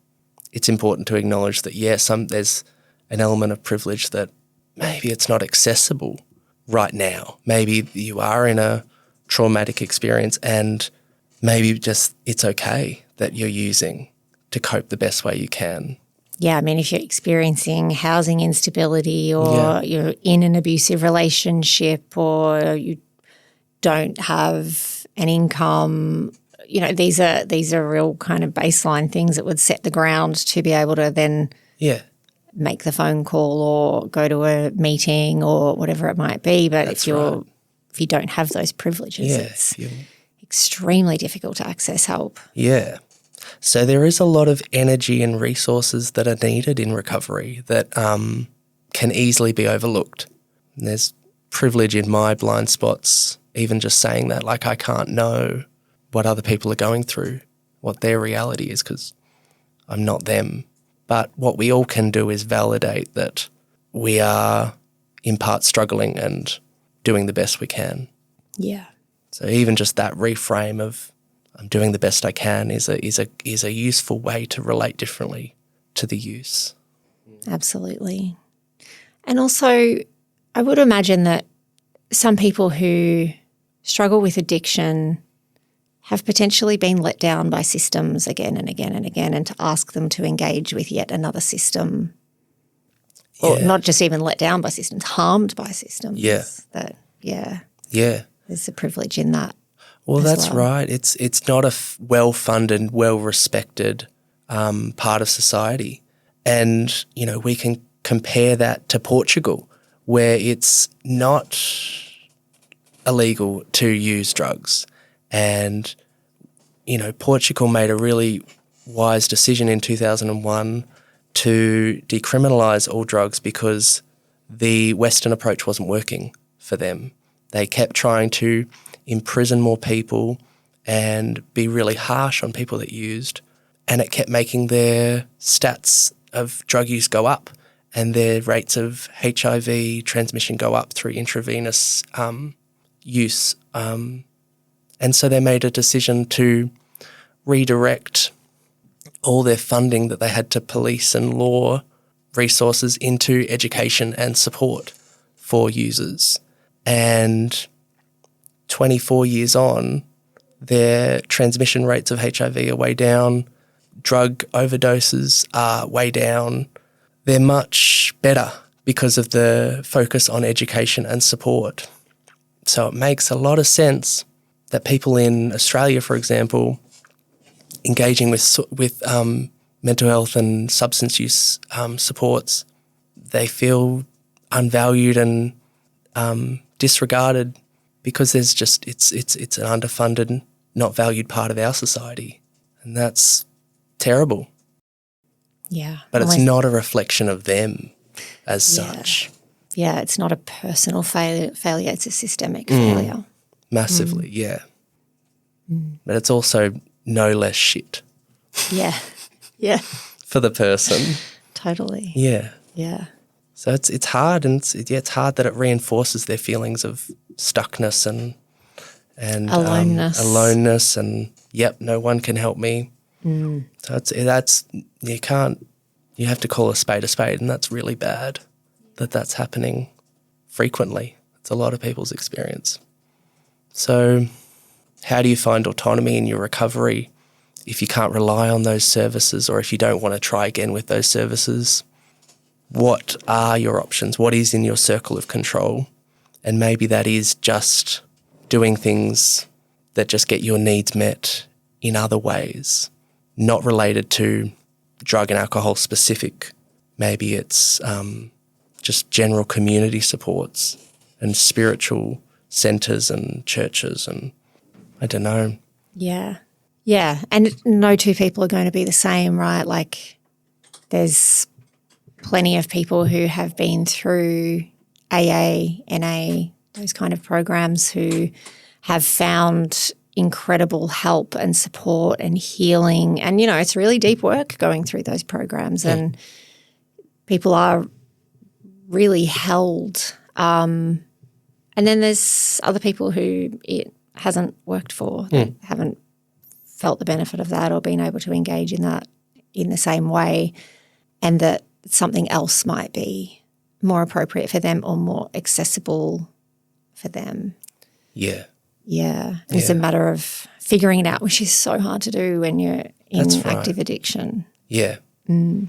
it's important to acknowledge that, there's an element of privilege that maybe it's not accessible right now. Maybe you are in a traumatic experience and maybe just it's okay that you're using to cope the best way you can. Yeah, I mean, if you're experiencing housing instability or you're in an abusive relationship or you don't have an income, these are real kind of baseline things that would set the ground to be able to then make the phone call or go to a meeting or whatever it might be. But if you don't have those privileges, it's extremely difficult to access help. Yeah. So there is a lot of energy and resources that are needed in recovery that can easily be overlooked. And there's privilege in my blind spots, even just saying that, like I can't know what other people are going through, what their reality is because I'm not them. But what we all can do is validate that we are in part struggling and doing the best we can. Yeah. So even just that reframe of I'm doing the best I can is a useful way to relate differently to the use. Absolutely. And also I would imagine that some people who struggle with addiction have potentially been let down by systems again and again and again, and to ask them to engage with yet another system, or not just even let down by systems, harmed by systems. There's a privilege in that. Well, that's right. It's not a well-funded, well-respected part of society. And, we can compare that to Portugal, where it's not illegal to use drugs. And, Portugal made a really wise decision in 2001 to decriminalise all drugs because the Western approach wasn't working for them. They kept trying to imprison more people and be really harsh on people that used, and it kept making their stats of drug use go up and their rates of HIV transmission go up through intravenous use. And so they made a decision to redirect all their funding that they had to police and law resources into education and support for users. And 24 years on, their transmission rates of HIV are way down, drug overdoses are way down. They're much better because of the focus on education and support. So it makes a lot of sense that people in Australia, for example, engaging with mental health and substance use supports, they feel unvalued and disregarded because there's just it's an underfunded, not valued part of our society, and that's terrible. Yeah, but it's not a reflection of them as such. Yeah, it's not a personal failure; it's a systemic failure. Massively, yeah. But it's also no less shit. Yeah. For the person. Totally. Yeah. Yeah. So it's hard, and it's hard that it reinforces their feelings of stuckness and aloneness, and no one can help me. So you have to call a spade, and that's really bad that's happening frequently. It's a lot of people's experience. So how do you find autonomy in your recovery if you can't rely on those services, or if you don't want to try again with those services? what are your options? What is in your circle of control? And maybe that is just doing things that just get your needs met in other ways, not related to drug and alcohol specific. Maybe it's just general community supports and spiritual centres and churches and I don't know. Yeah. Yeah. And no two people are going to be the same, right? Like there's plenty of people who have been through AA, NA, those kind of programs who have found incredible help and support and healing. And, you know, it's really deep work going through those programs and people are really held. And then there's other people who it hasn't worked for, that haven't felt the benefit of that or been able to engage in that in the same way, and that something else might be more appropriate for them or more accessible for them. Yeah. Yeah. And it's a matter of figuring it out, which is so hard to do when you're in active addiction. Yeah. And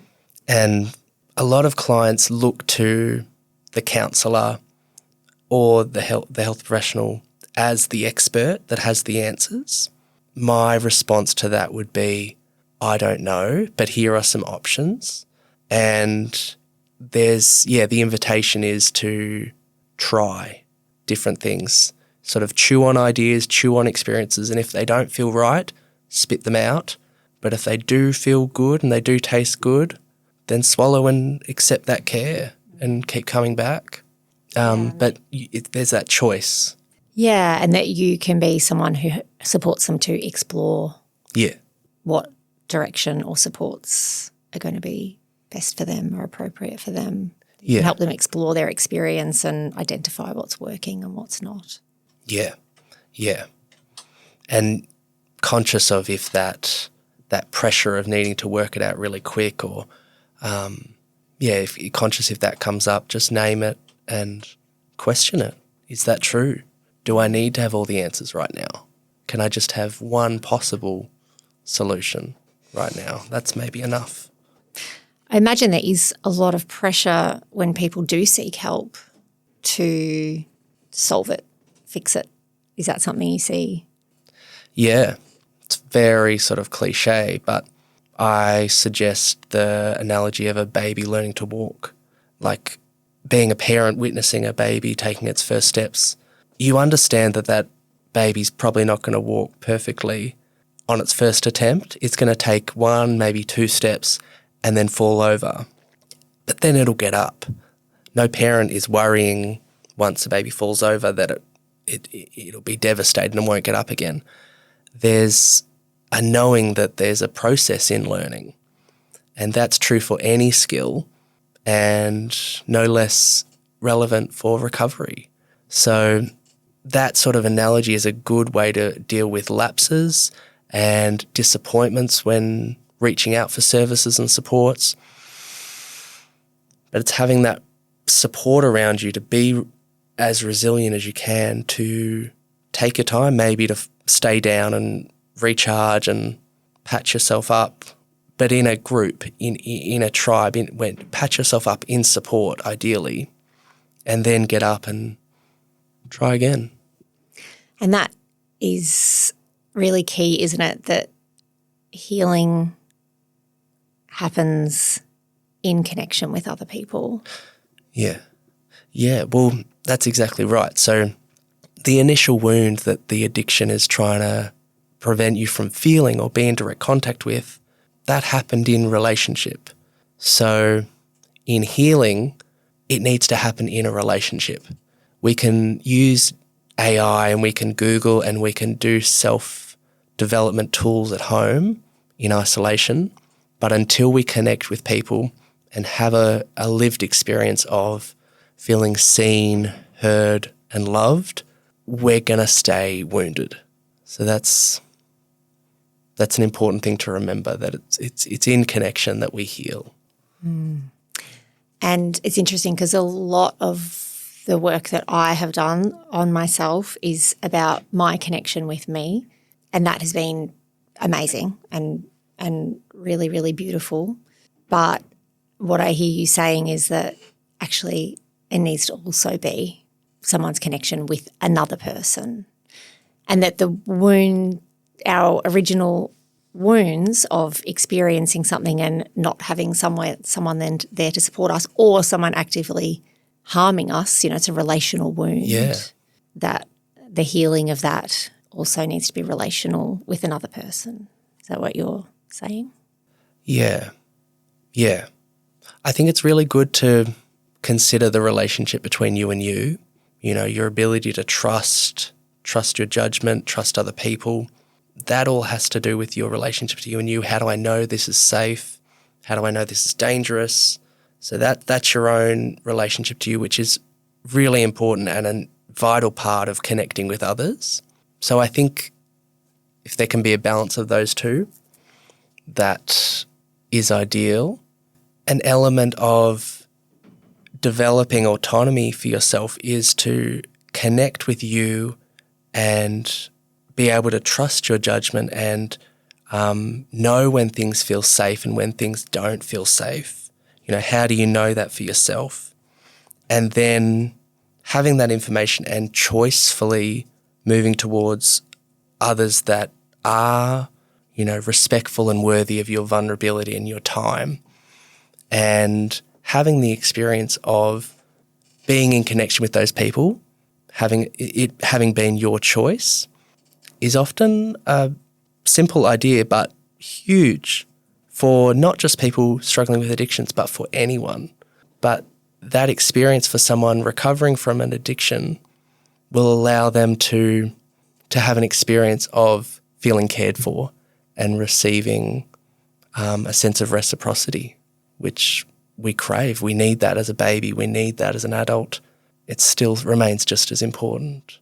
a lot of clients look to the counsellor or the health professional as the expert that has the answers. My response to that would be, I don't know, but here are some options. And there's, the invitation is to try different things, sort of chew on ideas, chew on experiences, and if they don't feel right, spit them out. But if they do feel good and they do taste good, then swallow and accept that care and keep coming back. But there's that choice. Yeah, and that you can be someone who supports them to explore what direction or supports are going to be best for them or appropriate for them. You can help them explore their experience and identify what's working and what's not. Yeah, yeah. And conscious of if that pressure of needing to work it out really quick or, if you're conscious if that comes up, just name it and question it. Is that true? Do I need to have all the answers right now? Can I just have one possible solution right now? That's maybe enough. I imagine there is a lot of pressure when people do seek help to solve it, fix it. Is that something you see? Yeah, it's very sort of cliche, but I suggest the analogy of a baby learning to walk, like being a parent witnessing a baby taking its first steps. You understand that baby's probably not going to walk perfectly on its first attempt. It's going to take one, maybe two steps and then fall over. But then it'll get up. No parent is worrying once a baby falls over that it'll be devastated and won't get up again. There's a knowing that there's a process in learning, and that's true for any skill and no less relevant for recovery. So that sort of analogy is a good way to deal with lapses and disappointments when reaching out for services and supports. But it's having that support around you to be as resilient as you can, to take your time maybe to stay down and recharge and patch yourself up, but in a group, in a tribe, patch yourself up in support ideally, and then get up and try again. And that is really key, isn't it? That healing happens in connection with other people. Yeah. Yeah, well, that's exactly right. So the initial wound that the addiction is trying to prevent you from feeling or be in direct contact with, that happened in relationship. So in healing, it needs to happen in a relationship. We can use AI and we can Google and we can do self-development tools at home in isolation, but until we connect with people and have a lived experience of feeling seen, heard and loved, we're going to stay wounded. So that's an important thing to remember, that it's in connection that we heal. And it's interesting because a lot of the work that I have done on myself is about my connection with me, and that has been amazing and really, really beautiful. But what I hear you saying is that actually it needs to also be someone's connection with another person, and that the wound, our original wounds of experiencing something and not having someone then there to support us, or someone actively harming us, it's a relational wound. Yeah. That the healing of that also needs to be relational with another person. Is that what you're saying? Yeah. Yeah. I think it's really good to consider the relationship between you and you, your ability to trust your judgment, trust other people. That all has to do with your relationship to you and you. How do I know this is safe? How do I know this is dangerous? So that's your own relationship to you, which is really important and a vital part of connecting with others. So I think if there can be a balance of those two, that is ideal. An element of developing autonomy for yourself is to connect with you and be able to trust your judgment and know when things feel safe and when things don't feel safe. How do you know that for yourself? And then having that information and choicefully moving towards others that are, respectful and worthy of your vulnerability and your time, and having the experience of being in connection with those people, having been your choice, is often a simple idea but huge for not just people struggling with addictions, but for anyone. But that experience for someone recovering from an addiction will allow them to have an experience of feeling cared for and receiving a sense of reciprocity, which we crave. We need that as a baby. We need that as an adult. It still remains just as important.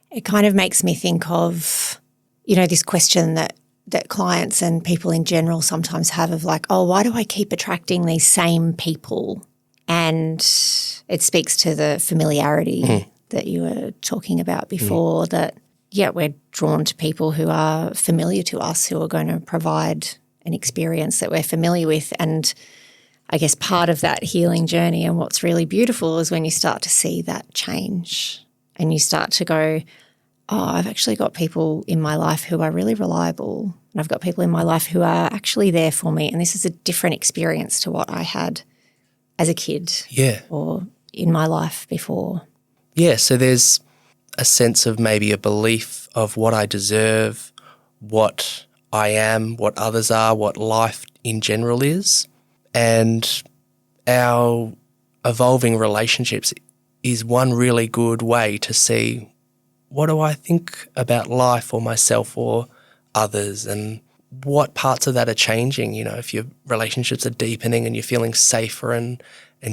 It kind of makes me think of, this question that clients and people in general sometimes have of like, oh, why do I keep attracting these same people? And it speaks to the familiarity that you were talking about before, that, we're drawn to people who are familiar to us, who are going to provide an experience that we're familiar with. And I guess part of that healing journey and what's really beautiful is when you start to see that change and you start to go, oh, I've actually got people in my life who are really reliable, and I've got people in my life who are actually there for me, and this is a different experience to what I had as a kid or in my life before. Yeah, so there's a sense of maybe a belief of what I deserve, what I am, what others are, what life in general is. And our evolving relationships is one really good way to see, what do I think about life or myself or others, and what parts of that are changing? If your relationships are deepening and you're feeling safer and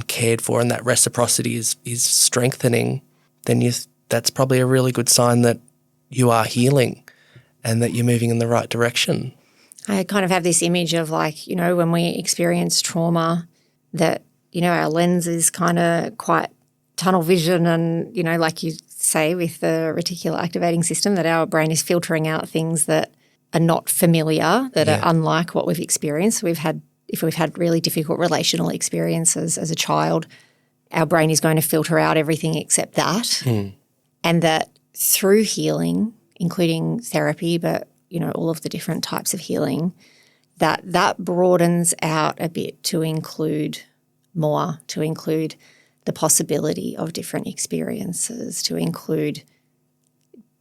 cared for, and that reciprocity is strengthening, then that's probably a really good sign that you are healing and that you're moving in the right direction. I kind of have this image of like, when we experience trauma, that, our lens is kind of quite tunnel vision, and, like you say with the reticular activating system, that our brain is filtering out things that are not familiar, that are unlike what we've experienced. If we've had really difficult relational experiences as a child, our brain is going to filter out everything except that. And that through healing, including therapy, but, all of the different types of healing, that broadens out a bit to include more, to include the possibility of different experiences, to include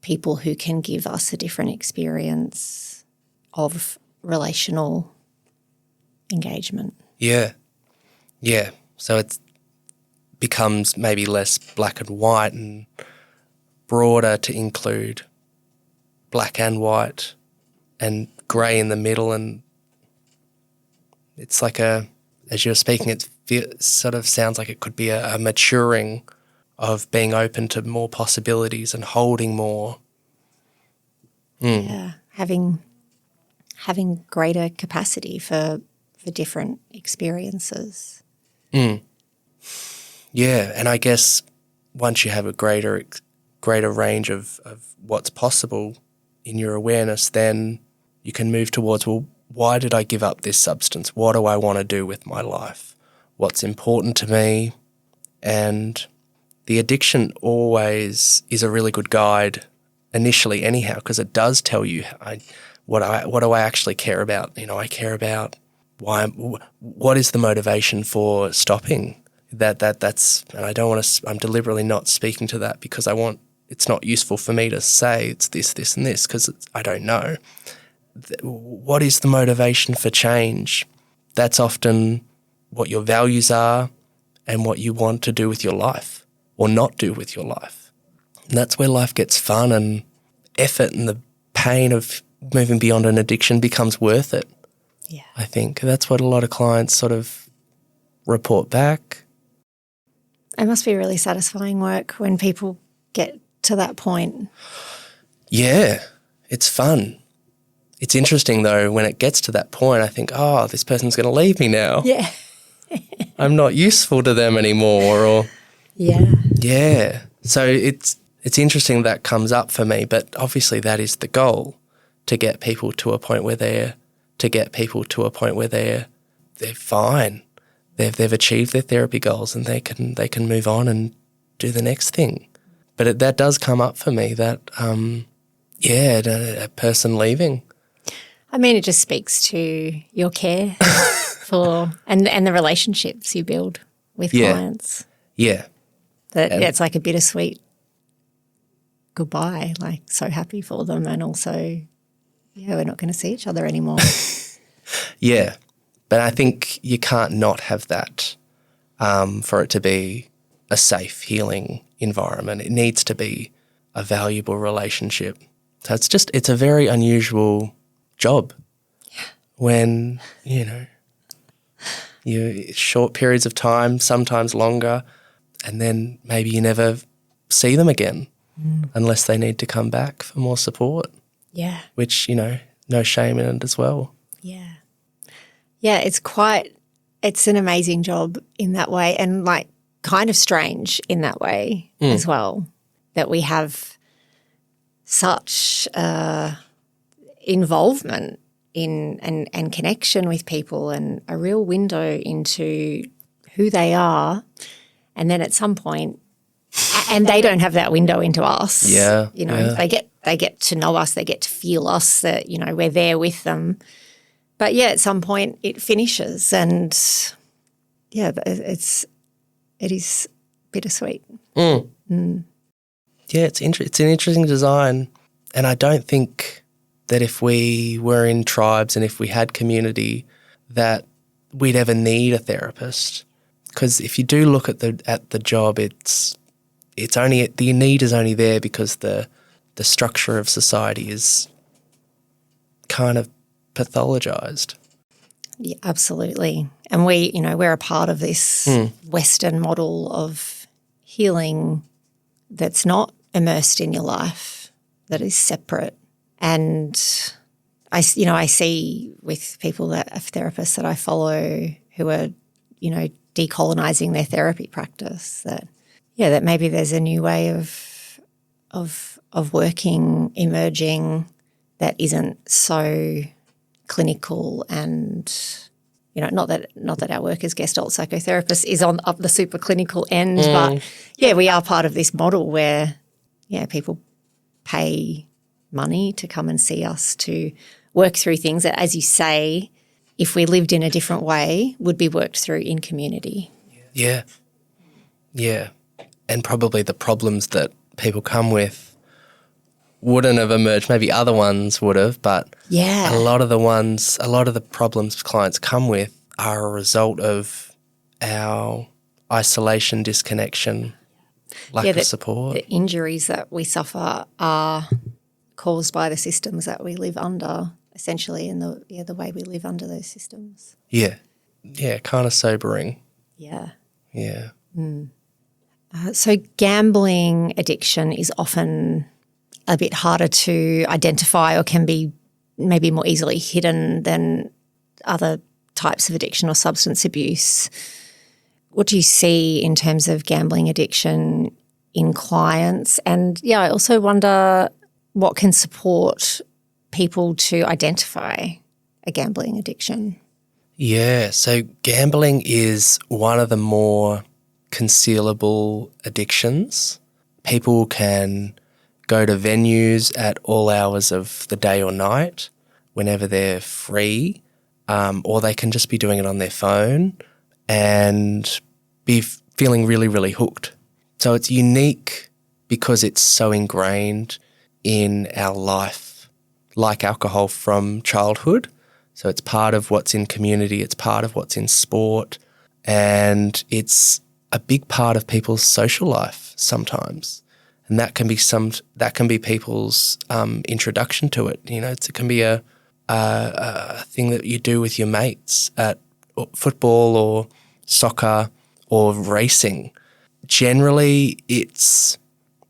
people who can give us a different experience of relational engagement. Yeah. So it becomes maybe less black and white and broader to include black and white and grey in the middle. And it's like as you're speaking, it sort of sounds like it could be a maturing of being open to more possibilities and holding more. Yeah, having greater capacity for different experiences. Yeah, and I guess once you have a greater range of what's possible in your awareness, then you can move towards, well, why did I give up this substance? What do I want to do with my life? What's important to me? And the addiction always is a really good guide initially anyhow, because it does tell you what do I actually care about. I care about what is the motivation for stopping. That's and I don't want to. I'm deliberately not speaking to that because it's not useful for me to say it's this, this, and this because I don't know. What is the motivation for change? That's often what your values are and what you want to do with your life or not do with your life. And that's where life gets fun and effort, and the pain of moving beyond an addiction becomes worth it. Yeah. I think that's what a lot of clients sort of report back. It must be really satisfying work when people get to that point. Yeah, it's fun. It's interesting though, when it gets to that point, I think, oh, this person's going to leave me now. Yeah. I'm not useful to them anymore, or yeah. So it's interesting that comes up for me, but obviously that is the goal, to get people to a point where they're fine. They've achieved their therapy goals and they can move on and do the next thing. But that does come up for me, that a person leaving. I mean, it just speaks to your care for and the relationships you build with clients. Yeah. It's like a bittersweet goodbye, like so happy for them, and also, we're not going to see each other anymore. Yeah. But I think you can't not have that for it to be a safe, healing environment. It needs to be a valuable relationship. So it's a very unusual job when, you short periods of time, sometimes longer, and then maybe you never see them again unless they need to come back for more support. Yeah. Which, no shame in it as well. Yeah. Yeah, it's an amazing job in that way, and like kind of strange in that way as well, that we have such involvement in and connection with people and a real window into who they are, and then at some point, and they don't have that window into us. Yeah. They get to know us, they get to feel us, that, we're there with them. But at some point it finishes, and it is bittersweet. Yeah, it's an interesting design, and I don't think that if we were in tribes and if we had community that we'd ever need a therapist. Because if you do look at the job, it's only the need is only there because the structure of society is kind of pathologized. Yeah, absolutely. And we're a part of this Western model of healing that's not immersed in your life, that is separate. And I see with people therapists that I follow who are, decolonizing their therapy practice, that maybe there's a new way of working emerging that isn't so clinical, and not that our work as gestalt psychotherapists is on up the super clinical end, but we are part of this model where people pay money to come and see us to work through things that, as you say, if we lived in a different way, would be worked through in community. Yeah. And probably the problems that people come with wouldn't have emerged. Maybe other ones would have, but a lot of the problems clients come with are a result of our isolation, disconnection, lack of support. The injuries that we suffer are caused by the systems that we live under, essentially, and the way we live under those systems. Yeah, kind of sobering. Yeah. So gambling addiction is often a bit harder to identify, or can be maybe more easily hidden than other types of addiction or substance abuse. What do you see in terms of gambling addiction in clients? And I also wonder what can support people to identify a gambling addiction? Yeah, so gambling is one of the more concealable addictions. People can go to venues at all hours of the day or night whenever they're free, or they can just be doing it on their phone and be feeling really, really hooked. So it's unique because it's so ingrained in our life, like alcohol from childhood. So it's part of what's in community, it's part of what's in sport, and it's a big part of people's social life sometimes. And that can be people's introduction to it. You know, it can be a thing that you do with your mates at football or soccer or racing. Generally, it's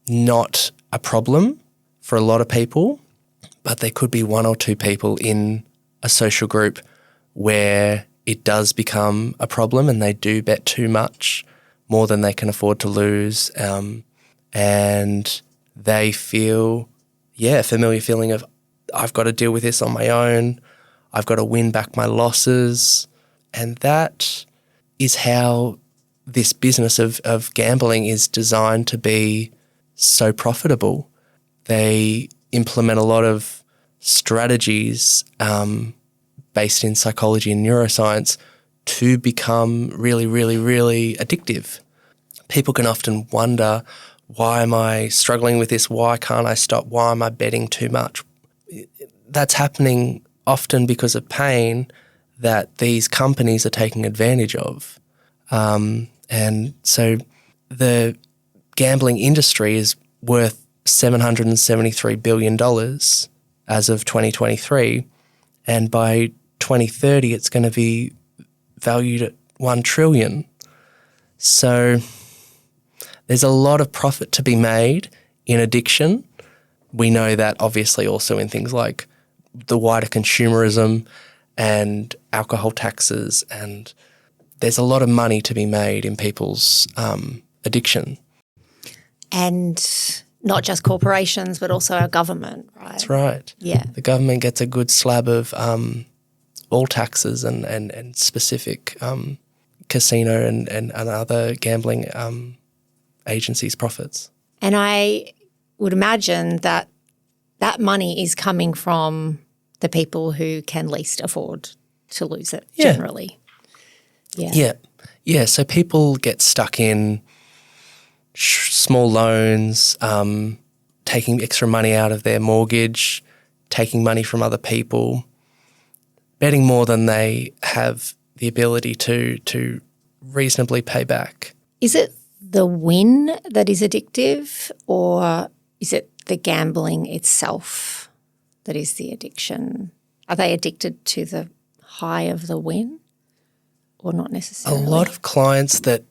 not a problem for a lot of people, but there could be one or two people in a social group where it does become a problem and they do bet too much, more than they can afford to lose, and they feel, a familiar feeling of, I've got to deal with this on my own, I've got to win back my losses. And that is how this business of gambling is designed to be so profitable. They implement a lot of strategies based in psychology and neuroscience to become really, really, really addictive. People can often wonder, why am I struggling with this? Why can't I stop? Why am I betting too much? That's happening often because of pain that these companies are taking advantage of. And so the gambling industry is worth $773 billion as of 2023. And by 2030, it's going to be valued at $1 trillion. So there's a lot of profit to be made in addiction. We know that obviously also in things like the wider consumerism and alcohol taxes, and there's a lot of money to be made in people's addiction. And not just corporations, but also our government, right? That's right. Yeah. The government gets a good slab of all taxes and specific casino and other gambling agencies' profits. And I would imagine that that money is coming from the people who can least afford to lose it generally. Yeah. So people get stuck in small loans, taking extra money out of their mortgage, taking money from other people, betting more than they have the ability to reasonably pay back. Is it the win that is addictive, or is it the gambling itself that is the addiction? Are they addicted to the high of the win or not necessarily? A lot of clients that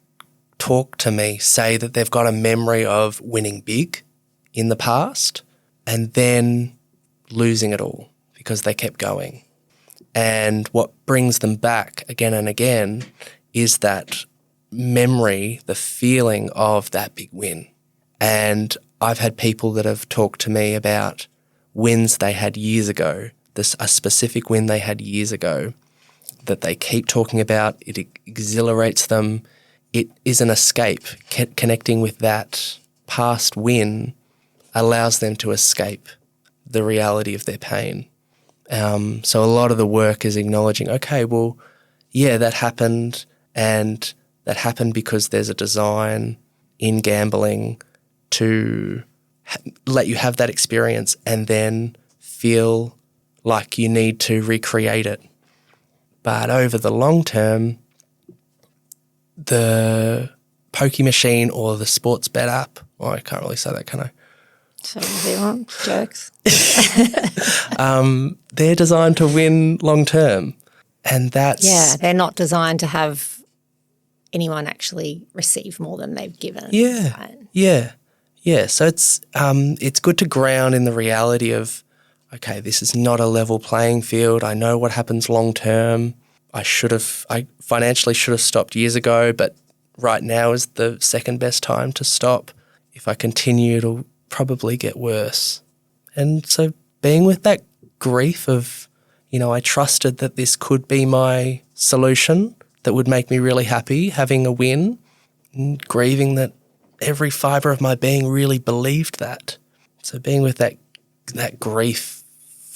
talk to me say that they've got a memory of winning big in the past and then losing it all because they kept going. And what brings them back again and again is that memory, the feeling of that big win. And I've had people that have talked to me about wins they had years ago, a specific win they had years ago that they keep talking about. It exhilarates them. It is an escape. Connecting with that past win allows them to escape the reality of their pain. So a lot of the work is acknowledging, okay, well, yeah, that happened, and that happened because there's a design in gambling to let you have that experience and then feel like you need to recreate it. But over the long term, the pokey machine or the sports bet app, I can't really say that, can I? So they want jokes. They're designed to win long term. And that's... Yeah, they're not designed to have anyone actually receive more than they've given. Yeah, right? yeah. So it's good to ground in the reality of, okay, this is not a level playing field. I know what happens long term. I financially should have stopped years ago, but right now is the second best time to stop. If I continue, it'll probably get worse. And so being with that grief of, I trusted that this could be my solution that would make me really happy, having a win, and grieving that every fibre of my being really believed that. So being with that grief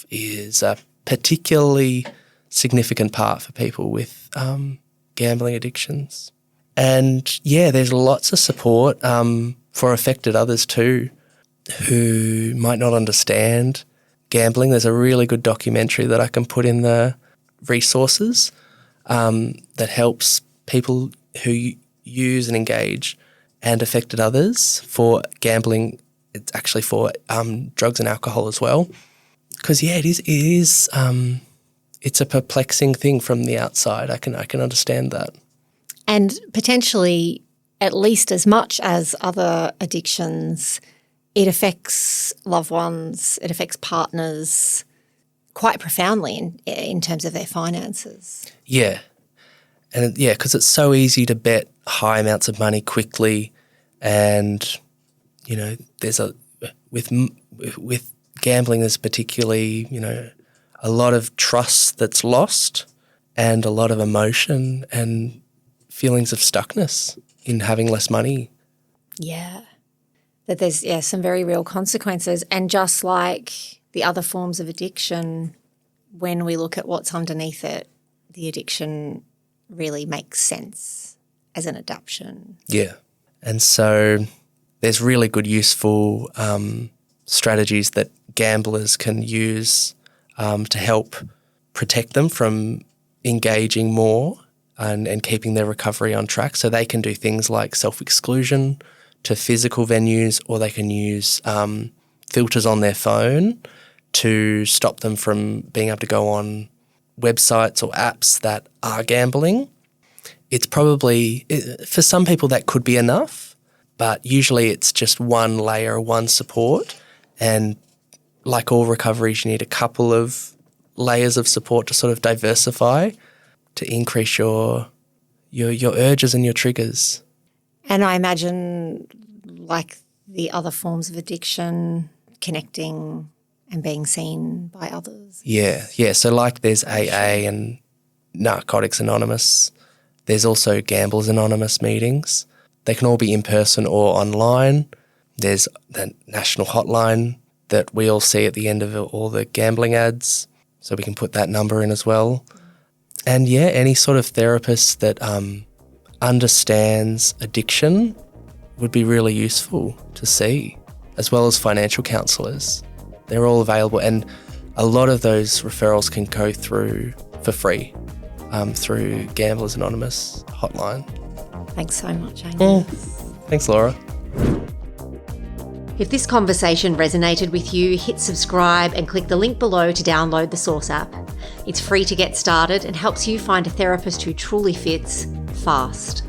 is a particularly significant part for people with gambling addictions. And yeah, there's lots of support for affected others too who might not understand gambling. There's a really good documentary that I can put in the resources that helps people who use and engage and affected others for gambling. It's actually for drugs and alcohol as well. Because yeah, it is. It's a perplexing thing from the outside. I can understand that. And potentially, at least as much as other addictions, it affects loved ones, it affects partners quite profoundly in terms of their finances. Yeah. And yeah, because it's so easy to bet high amounts of money quickly, and there's with gambling, there's particularly a lot of trust that's lost, and a lot of emotion and feelings of stuckness in having less money. Yeah, that there's some very real consequences, and just like the other forms of addiction, when we look at what's underneath it, the addiction really makes sense as an adaptation. Yeah. And so there's really good, useful strategies that gamblers can use to help protect them from engaging more and keeping their recovery on track. So they can do things like self-exclusion to physical venues, or they can use filters on their phone to stop them from being able to go on websites or apps that are gambling. It's probably, for some people that could be enough, but usually it's just one layer, one support. And like all recoveries, you need a couple of layers of support to sort of diversify, to increase your urges and your triggers. And I imagine, like the other forms of addiction, connecting and being seen by others. Yeah. So like there's AA and Narcotics Anonymous. There's also Gamblers Anonymous meetings. They can all be in person or online. There's the national hotline that we all see at the end of all the gambling ads, so we can put that number in as well. And yeah, any sort of therapist that understands addiction would be really useful to see, as well as financial counsellors. They're all available, and a lot of those referrals can go through for free through Gamblers Anonymous hotline. Thanks so much, Angus. Thanks, Laura. If this conversation resonated with you, hit subscribe and click the link below to download the Source app. It's free to get started and helps you find a therapist who truly fits fast.